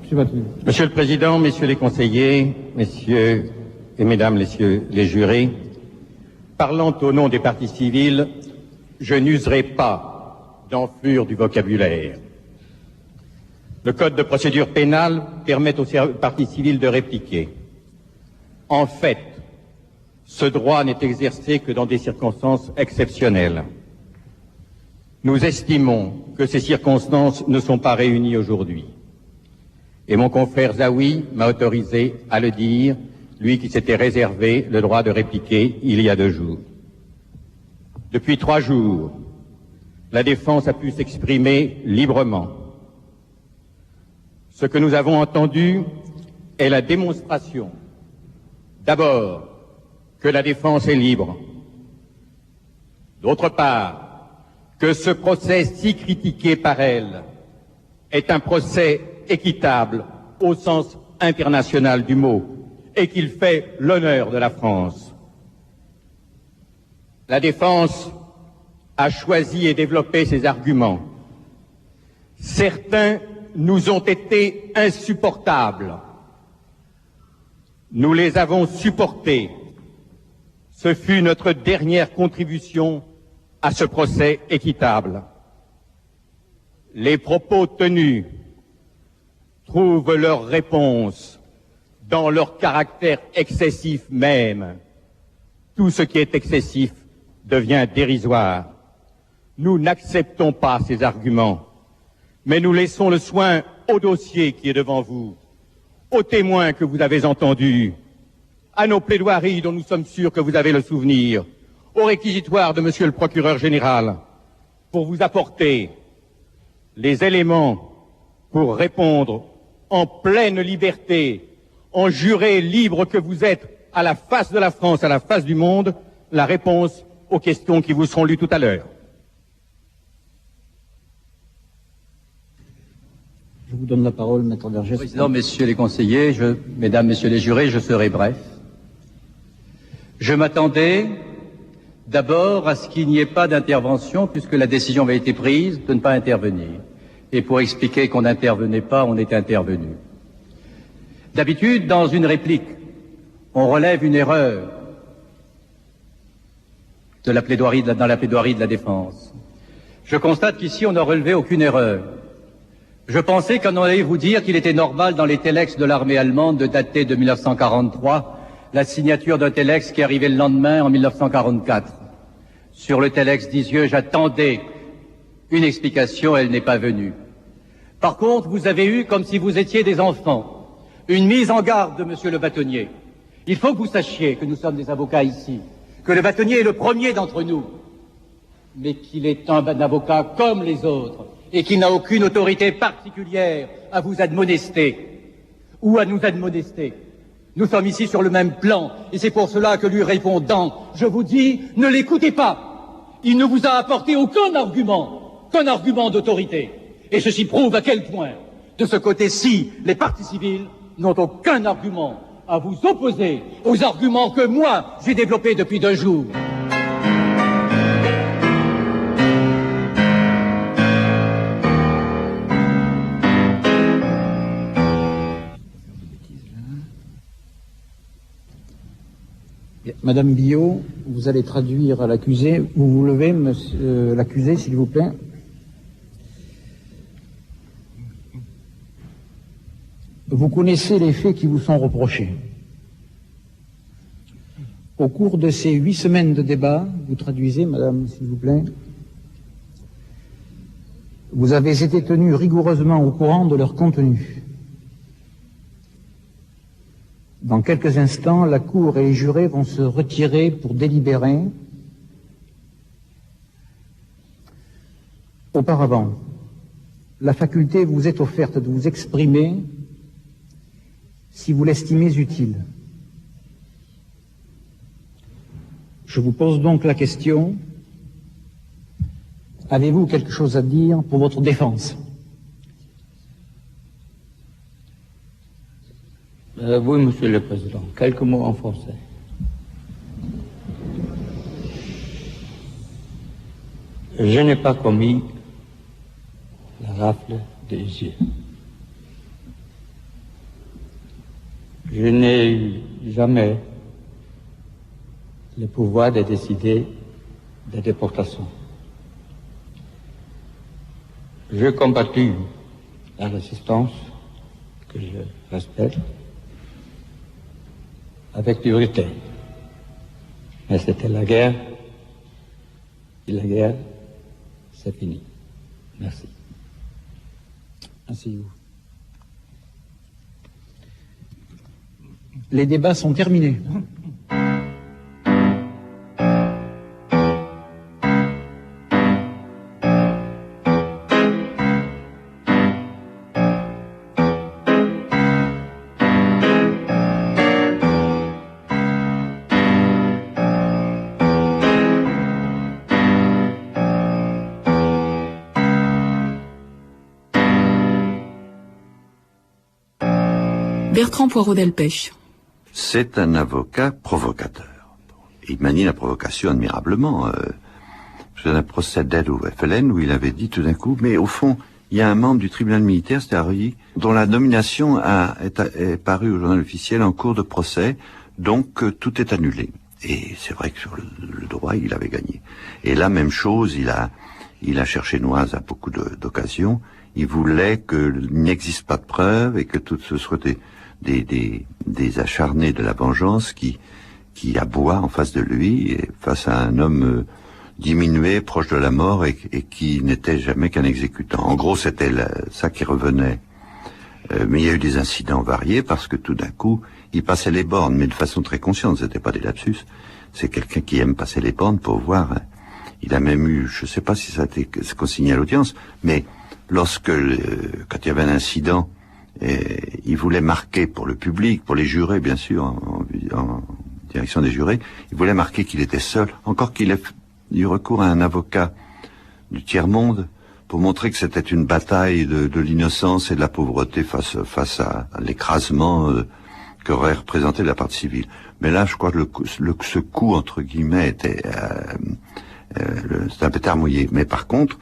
monsieur Bâtonnier. Monsieur le Président, Messieurs les conseillers, Messieurs et Mesdames les jurés, parlant au nom des parties civiles, je n'userai pas d'enflure du vocabulaire. Le Code de procédure pénale permet aux parties civiles de répliquer. En fait, ce droit n'est exercé que dans des circonstances exceptionnelles. Nous estimons que ces circonstances ne sont pas réunies aujourd'hui. Et mon confrère Zaoui m'a autorisé à le dire, lui qui s'était réservé le droit de répliquer il y a 2 jours. Depuis 3 jours, la défense a pu s'exprimer librement. Ce que nous avons entendu est la démonstration, d'abord, que la défense est libre. D'autre part, que ce procès si critiqué par elle est un procès équitable au sens international du mot et qu'il fait l'honneur de la France. La défense a choisi et développé ses arguments. Certains nous ont été insupportables. Nous les avons supportés. Ce fut notre dernière contribution à ce procès équitable. Les propos tenus trouvent leur réponse dans leur caractère excessif même. Tout ce qui est excessif devient dérisoire. Nous n'acceptons pas ces arguments, mais nous laissons le soin au dossier qui est devant vous, aux témoins que vous avez entendus, à nos plaidoiries dont nous sommes sûrs que vous avez le souvenir, au réquisitoire de Monsieur le procureur général, pour vous apporter les éléments pour répondre en pleine liberté, en juré libre que vous êtes à la face de la France, à la face du monde, la réponse aux questions qui vous seront lues tout à l'heure. Je vous donne la parole, maître Vergès. Président, Messieurs les conseillers, Mesdames, Messieurs les jurés, je serai bref. Je m'attendais d'abord à ce qu'il n'y ait pas d'intervention, puisque la décision avait été prise de ne pas intervenir. Et pour expliquer qu'on n'intervenait pas, on est intervenu. D'habitude, dans une réplique, on relève une erreur dans la plaidoirie de la défense. Je constate qu'ici on n'a relevé aucune erreur. Je pensais qu'on allait vous dire qu'il était normal dans les télex de l'armée allemande de dater de 1943 la signature d'un télex qui arrivait le lendemain en 1944. Sur le télex d'Isieux, j'attendais une explication, elle n'est pas venue. Par contre, vous avez eu, comme si vous étiez des enfants, une mise en garde de monsieur le bâtonnier. Il faut que vous sachiez que nous sommes des avocats ici, que le bâtonnier est le premier d'entre nous, mais qu'il est un avocat comme les autres, et qu'il n'a aucune autorité particulière à vous admonester, ou à nous admonester. Nous sommes ici sur le même plan, et c'est pour cela que lui répondant, je vous dis, ne l'écoutez pas. Il ne vous a apporté aucun argument d'autorité. Et ceci prouve à quel point, de ce côté-ci, les partis civils n'ont aucun argument à vous opposer aux arguments que moi, j'ai développés depuis 2 jours. Madame Billot, vous allez traduire à l'accusé. Vous vous levez, monsieur l'accusé, s'il vous plaît. Vous connaissez les faits qui vous sont reprochés. Au cours de ces 8 semaines de débat, vous traduisez, madame, s'il vous plaît, vous avez été tenu rigoureusement au courant de leur contenu. Dans quelques instants, la Cour et les jurés vont se retirer pour délibérer. Auparavant, la faculté vous est offerte de vous exprimer si vous l'estimez utile. Je vous pose donc la question, avez-vous quelque chose à dire pour votre défense ? Oui, Monsieur le Président. Quelques mots en français. Je n'ai pas commis la rafle des yeux. Je n'ai eu jamais le pouvoir de décider des déportations. J'ai combattu la résistance, que je respecte, avec dureté. Mais c'était la guerre, et la guerre, c'est fini. Merci. Asseyez-vous. Les débats sont terminés. Bertrand Poirot-Delpech. C'est un avocat provocateur. Il manie la provocation admirablement. J'ai un procès d'aide au FLN où il avait dit tout d'un coup, mais au fond, il y a un membre du tribunal militaire, c'était Harry, dont la nomination est parue au journal officiel en cours de procès, donc tout est annulé. Et c'est vrai que sur le droit, il avait gagné. Et là, même chose, il a cherché Noise à beaucoup d'occasions. Il voulait qu'il n'existe pas de preuves et que tout ce soit des acharnés de la vengeance qui aboient en face de lui, et face à un homme diminué, proche de la mort et qui n'était jamais qu'un exécutant. En gros, c'était ça qui revenait. Mais il y a eu des incidents variés parce que tout d'un coup, il passait les bornes, mais de façon très consciente. C'était pas des lapsus. C'est quelqu'un qui aime passer les bornes pour voir. Il a même eu, je sais pas si ça a été consigné à l'audience, mais lorsque, quand il y avait un incident, il voulait marquer pour le public, pour les jurés, bien sûr, en direction des jurés, il voulait marquer qu'il était seul, encore qu'il ait eu recours à un avocat du tiers-monde pour montrer que c'était une bataille de l'innocence et de la pauvreté face à l'écrasement qu'aurait représenté la partie civile. Mais là, je crois que ce coup, entre guillemets, était c'était un pétard mouillé. Mais par contre,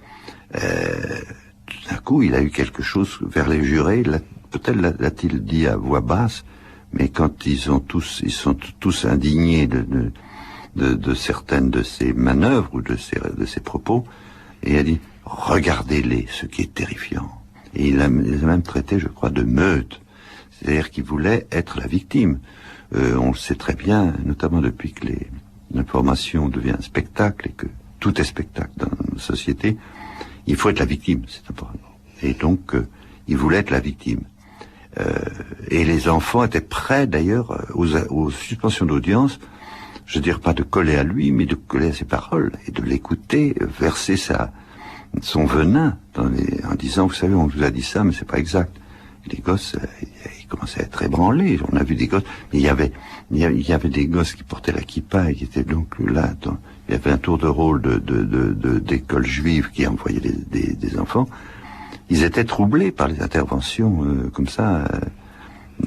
tout d'un coup, il a eu quelque chose vers les jurés. Peut-être l'a-t-il dit à voix basse, mais quand ils sont tous indignés de certaines de ses manœuvres ou de ses propos, et il a dit: regardez-les, ce qui est terrifiant. Et il les a même traités, je crois, de meute. C'est-à-dire qu'il voulait être la victime. On le sait très bien, notamment depuis que l'information devient un spectacle et que tout est spectacle dans nos sociétés. Il faut être la victime, c'est important. Et donc, il voulait être la victime. Et les enfants étaient prêts, d'ailleurs, aux suspensions d'audience, je veux dire, pas de coller à lui, mais de coller à ses paroles et de l'écouter, verser son venin en disant, vous savez, on vous a dit ça, mais c'est pas exact. Et les gosses, ils commençaient à être ébranlés. On a vu des gosses, mais il y avait des gosses qui portaient la kippa et qui étaient donc là. Il y avait un tour de rôle d'école juive qui envoyait des enfants. Ils étaient troublés par les interventions comme ça,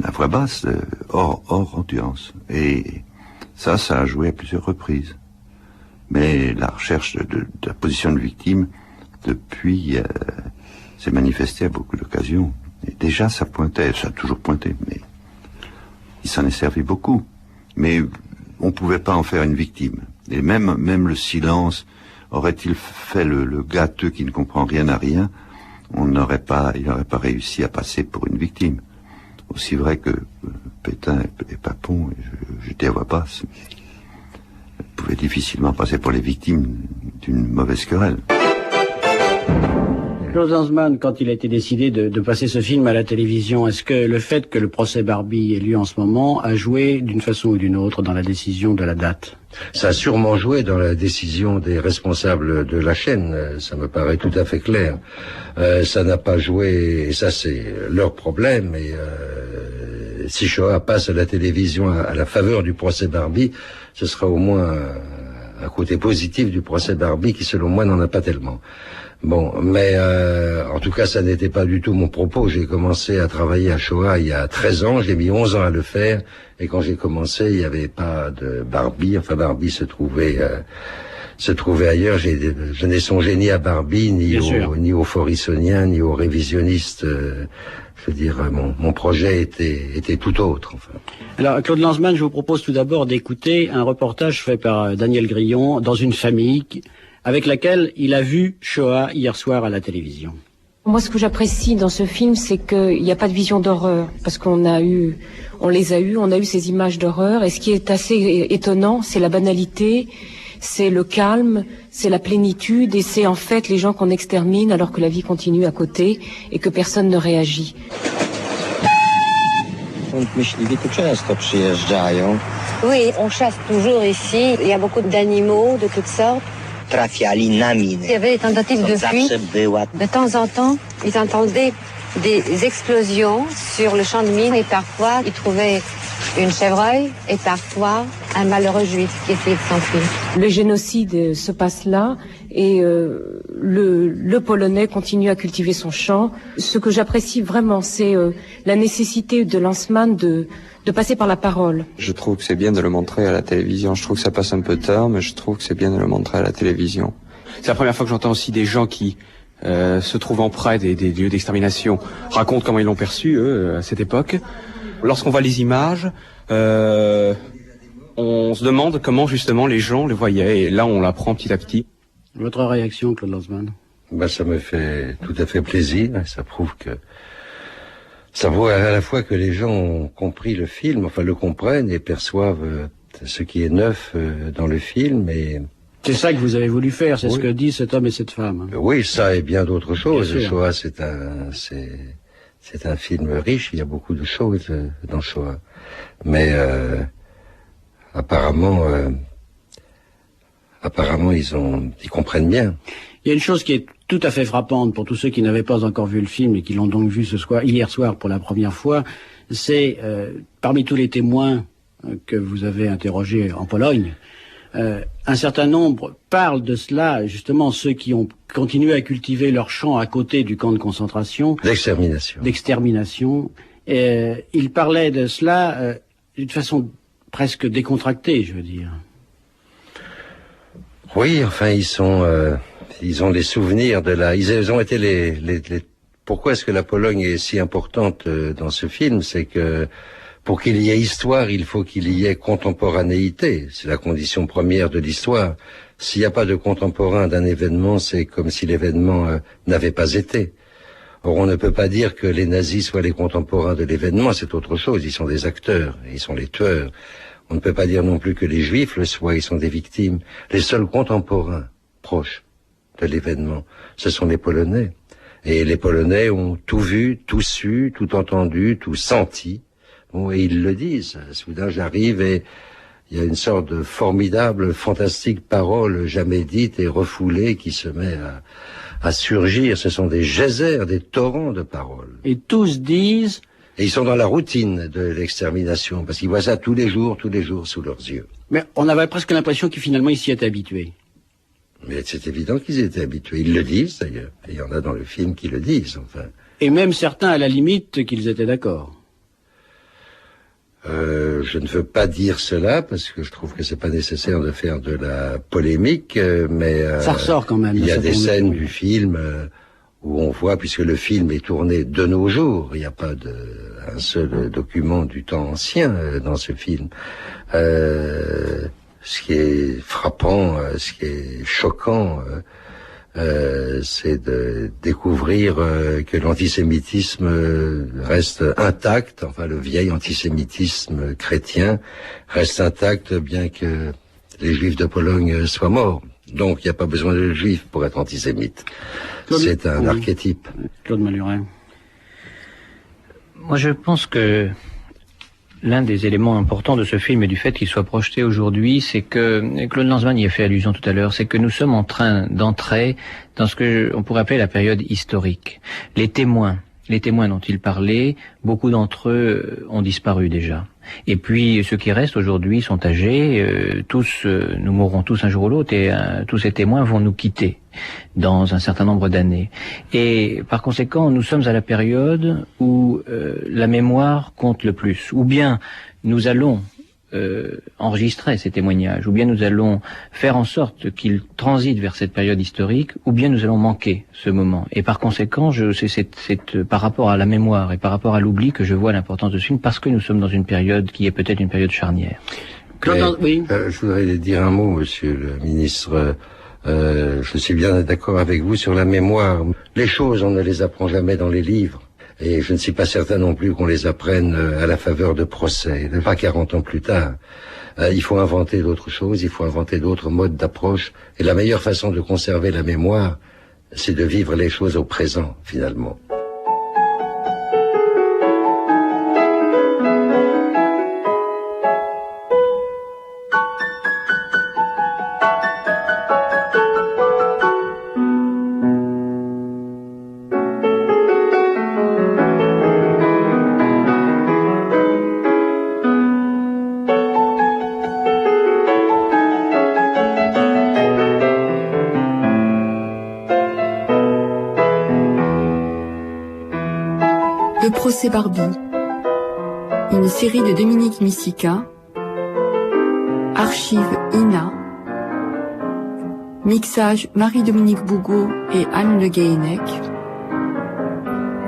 à voix basse, hors audience. Et ça a joué à plusieurs reprises. Mais la recherche de la position de victime, depuis, s'est manifestée à beaucoup d'occasions. Et déjà, ça a toujours pointé, mais il s'en est servi beaucoup. Mais on pouvait pas en faire une victime. Et même le silence, aurait-il fait le gâteux qui ne comprend rien à rien, il n'aurait pas réussi à passer pour une victime. Aussi vrai que Pétain et Papon, j'étais à voix basse, pouvaient difficilement passer pour les victimes d'une mauvaise querelle. Klaus Lanzmann, quand il a été décidé de passer ce film à la télévision, est-ce que le fait que le procès Barbie ait lieu en ce moment a joué d'une façon ou d'une autre dans la décision de la date? Ça a sûrement joué dans la décision des responsables de la chaîne, ça me paraît tout à fait clair. Ça n'a pas joué, et ça c'est leur problème, et si Shoah passe à la télévision à la faveur du procès Barbie, ce sera au moins un côté positif du procès Barbie qui selon moi n'en a pas tellement. Bon, mais en tout cas, ça n'était pas du tout mon propos. J'ai commencé à travailler à Shoah il y a 13 ans, j'ai mis 11 ans à le faire, et quand j'ai commencé, il n'y avait pas de Barbie. Enfin, Barbie se trouvait ailleurs. Je n'ai songé ni à Barbie, ni aux Forissoniens, ni aux révisionnistes. Je veux dire, mon projet était tout autre. Enfin. Alors, Claude Lanzmann, je vous propose tout d'abord d'écouter un reportage fait par Daniel Grillon dans une famille avec laquelle il a vu Shoah hier soir à la télévision. Moi, ce que j'apprécie dans ce film, c'est qu'il n'y a pas de vision d'horreur, parce on a eu ces images d'horreur, et ce qui est assez étonnant, c'est la banalité, c'est le calme, c'est la plénitude, et c'est en fait les gens qu'on extermine alors que la vie continue à côté et que personne ne réagit. Oui, on chasse toujours ici, il y a beaucoup d'animaux de toutes sortes. Il y avait des tentatives de fuite. De temps en temps, ils entendaient des explosions sur le champ de mine et parfois ils trouvaient une chevreuil et parfois un malheureux juif qui essayait de s'enfuir. Le génocide se passe là et le Polonais continue à cultiver son champ. Ce que j'apprécie vraiment, c'est la nécessité de Lanzmann de passer par la parole. Je trouve que c'est bien de le montrer à la télévision. Je trouve que ça passe un peu tard, mais je trouve que c'est bien de le montrer à la télévision. C'est la première fois que j'entends aussi des gens qui, se trouvant près des lieux d'extermination, racontent comment ils l'ont perçu, eux, à cette époque. Lorsqu'on voit les images, on se demande comment justement les gens les voyaient, et là on l'apprend petit à petit. Votre réaction, Claude Lanzmann? Ça me fait tout à fait plaisir, ça prouve que ça voit à la fois que les gens ont compris le film, enfin le comprennent et perçoivent ce qui est neuf dans le film. Et c'est ça que vous avez voulu faire, c'est ce que dit cet homme et cette femme. Oui, ça et bien d'autres choses. Shoah, c'est un film riche, il y a beaucoup de choses dans Shoah. Mais apparemment ils comprennent bien. Il y a une chose qui est tout à fait frappante pour tous ceux qui n'avaient pas encore vu le film et qui l'ont donc vu hier soir pour la première fois, c'est parmi tous les témoins que vous avez interrogés en Pologne, un certain nombre parlent de cela, justement ceux qui ont continué à cultiver leur champ à côté du camp de concentration. D'extermination. Ils parlaient de cela d'une façon presque décontractée, je veux dire. Oui, enfin ils ont les souvenirs ils ont été pourquoi est-ce que la Pologne est si importante dans ce film? C'est que Pour qu'il y ait histoire, il faut qu'il y ait contemporanéité. C'est la condition première de l'histoire. S'il n'y a pas de contemporain d'un événement, c'est comme si l'événement n'avait pas été. Or, on ne peut pas dire que les nazis soient les contemporains de l'événement, c'est autre chose. Ils sont des acteurs, ils sont les tueurs. On ne peut pas dire non plus que les juifs le soient, ils sont des victimes. Les seuls contemporains proches de l'événement, ce sont les Polonais. Et les Polonais ont tout vu, tout su, tout entendu, tout senti. Bon, et ils le disent. Soudain, j'arrive et il y a une sorte de formidable, fantastique parole jamais dite et refoulée qui se met à surgir. Ce sont des geysers, des torrents de paroles. Et tous disent... Et ils sont dans la routine de l'extermination, parce qu'ils voient ça tous les jours, sous leurs yeux. Mais on avait presque l'impression qu'ils finalement ils s'y étaient habitués. Mais c'est évident qu'ils étaient habitués. Ils le disent d'ailleurs. Il y en a dans le film qui le disent, enfin. Et même certains, à la limite, qu'ils étaient d'accord. Je ne veux pas dire cela parce que je trouve que c'est pas nécessaire de faire de la polémique, mais ça ressort quand même. Il y a des scènes du film où on voit, puisque le film est tourné de nos jours, il n'y a pas un seul document du temps ancien dans ce film. Ce qui est frappant, ce qui est choquant, c'est de découvrir que l'antisémitisme reste intact, enfin le vieil antisémitisme chrétien reste intact bien que les juifs de Pologne soient morts. Donc il n'y a pas besoin de juifs pour être antisémite. C'est un archétype. Claude Maluret. Moi je pense que l'un des éléments importants de ce film et du fait qu'il soit projeté aujourd'hui, c'est que, Claude Lanzmann y a fait allusion tout à l'heure, c'est que nous sommes en train d'entrer dans ce que on pourrait appeler la période historique. Les témoins dont il parlait, beaucoup d'entre eux ont disparu déjà. Et puis ceux qui restent aujourd'hui sont âgés, nous mourrons tous un jour ou l'autre, et tous ces témoins vont nous quitter dans un certain nombre d'années. Et par conséquent, nous sommes à la période où la mémoire compte le plus. Ou bien nous allons enregistrer ces témoignages, ou bien nous allons faire en sorte qu'ils transitent vers cette période historique, ou bien nous allons manquer ce moment. Et par conséquent, c'est par rapport à la mémoire et par rapport à l'oubli que je vois l'importance de ce film, parce que nous sommes dans une période qui est peut-être une période charnière. Oui. Je voudrais dire un mot, monsieur le ministre. Je suis bien d'accord avec vous sur la mémoire. Les choses, on ne les apprend jamais dans les livres. Et je ne suis pas certain non plus qu'on les apprenne à la faveur de procès, pas 40 ans plus tard. Il faut inventer d'autres choses, il faut inventer d'autres modes d'approche. Et la meilleure façon de conserver la mémoire, c'est de vivre les choses au présent, finalement. Le procès Barbie, une série de Dominique Missika, archive INA, mixage Marie-Dominique Bougot et Anne Le Guéhenec,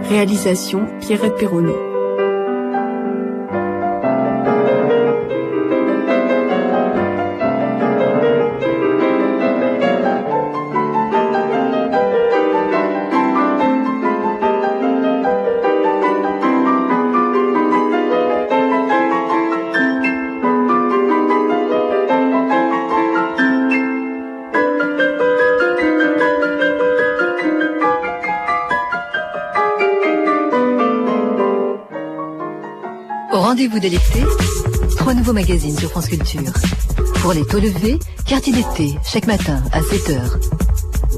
réalisation Pierrette Perronneau. Rendez-vous de l'été, 3 nouveaux magazines sur France Culture. Pour les taux levés, Quartier d'été, chaque matin à 7h.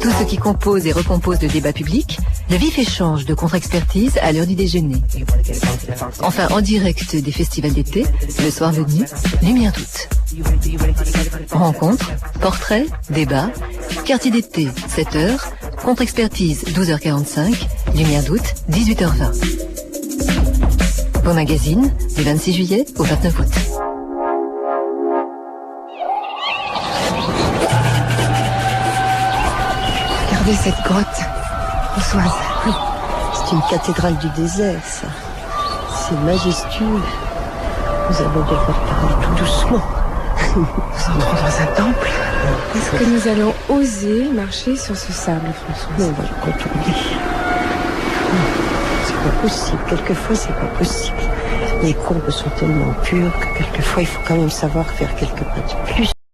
Tout ce qui compose et recompose le débat public, le vif échange de contre-expertise à l'heure du déjeuner. Enfin, en direct des festivals d'été, le soir venu, Lumière d'août. Rencontres, portraits, débats, Quartier d'été, 7h, contre-expertise, 12h45, Lumière d'août, 18h20. Vos magazines, du 26 juillet au 29 août. Regardez cette grotte, Françoise. C'est une cathédrale du désert, ça. C'est majestueux. Nous allons devoir parler tout doucement. Nous entrons dans un temple. Est-ce que nous allons oser marcher sur ce sable, François? Non, on va le contourner. C'est pas possible. Quelquefois, c'est pas possible. Les courbes sont tellement pures que quelquefois, il faut quand même savoir faire quelques pas de plus.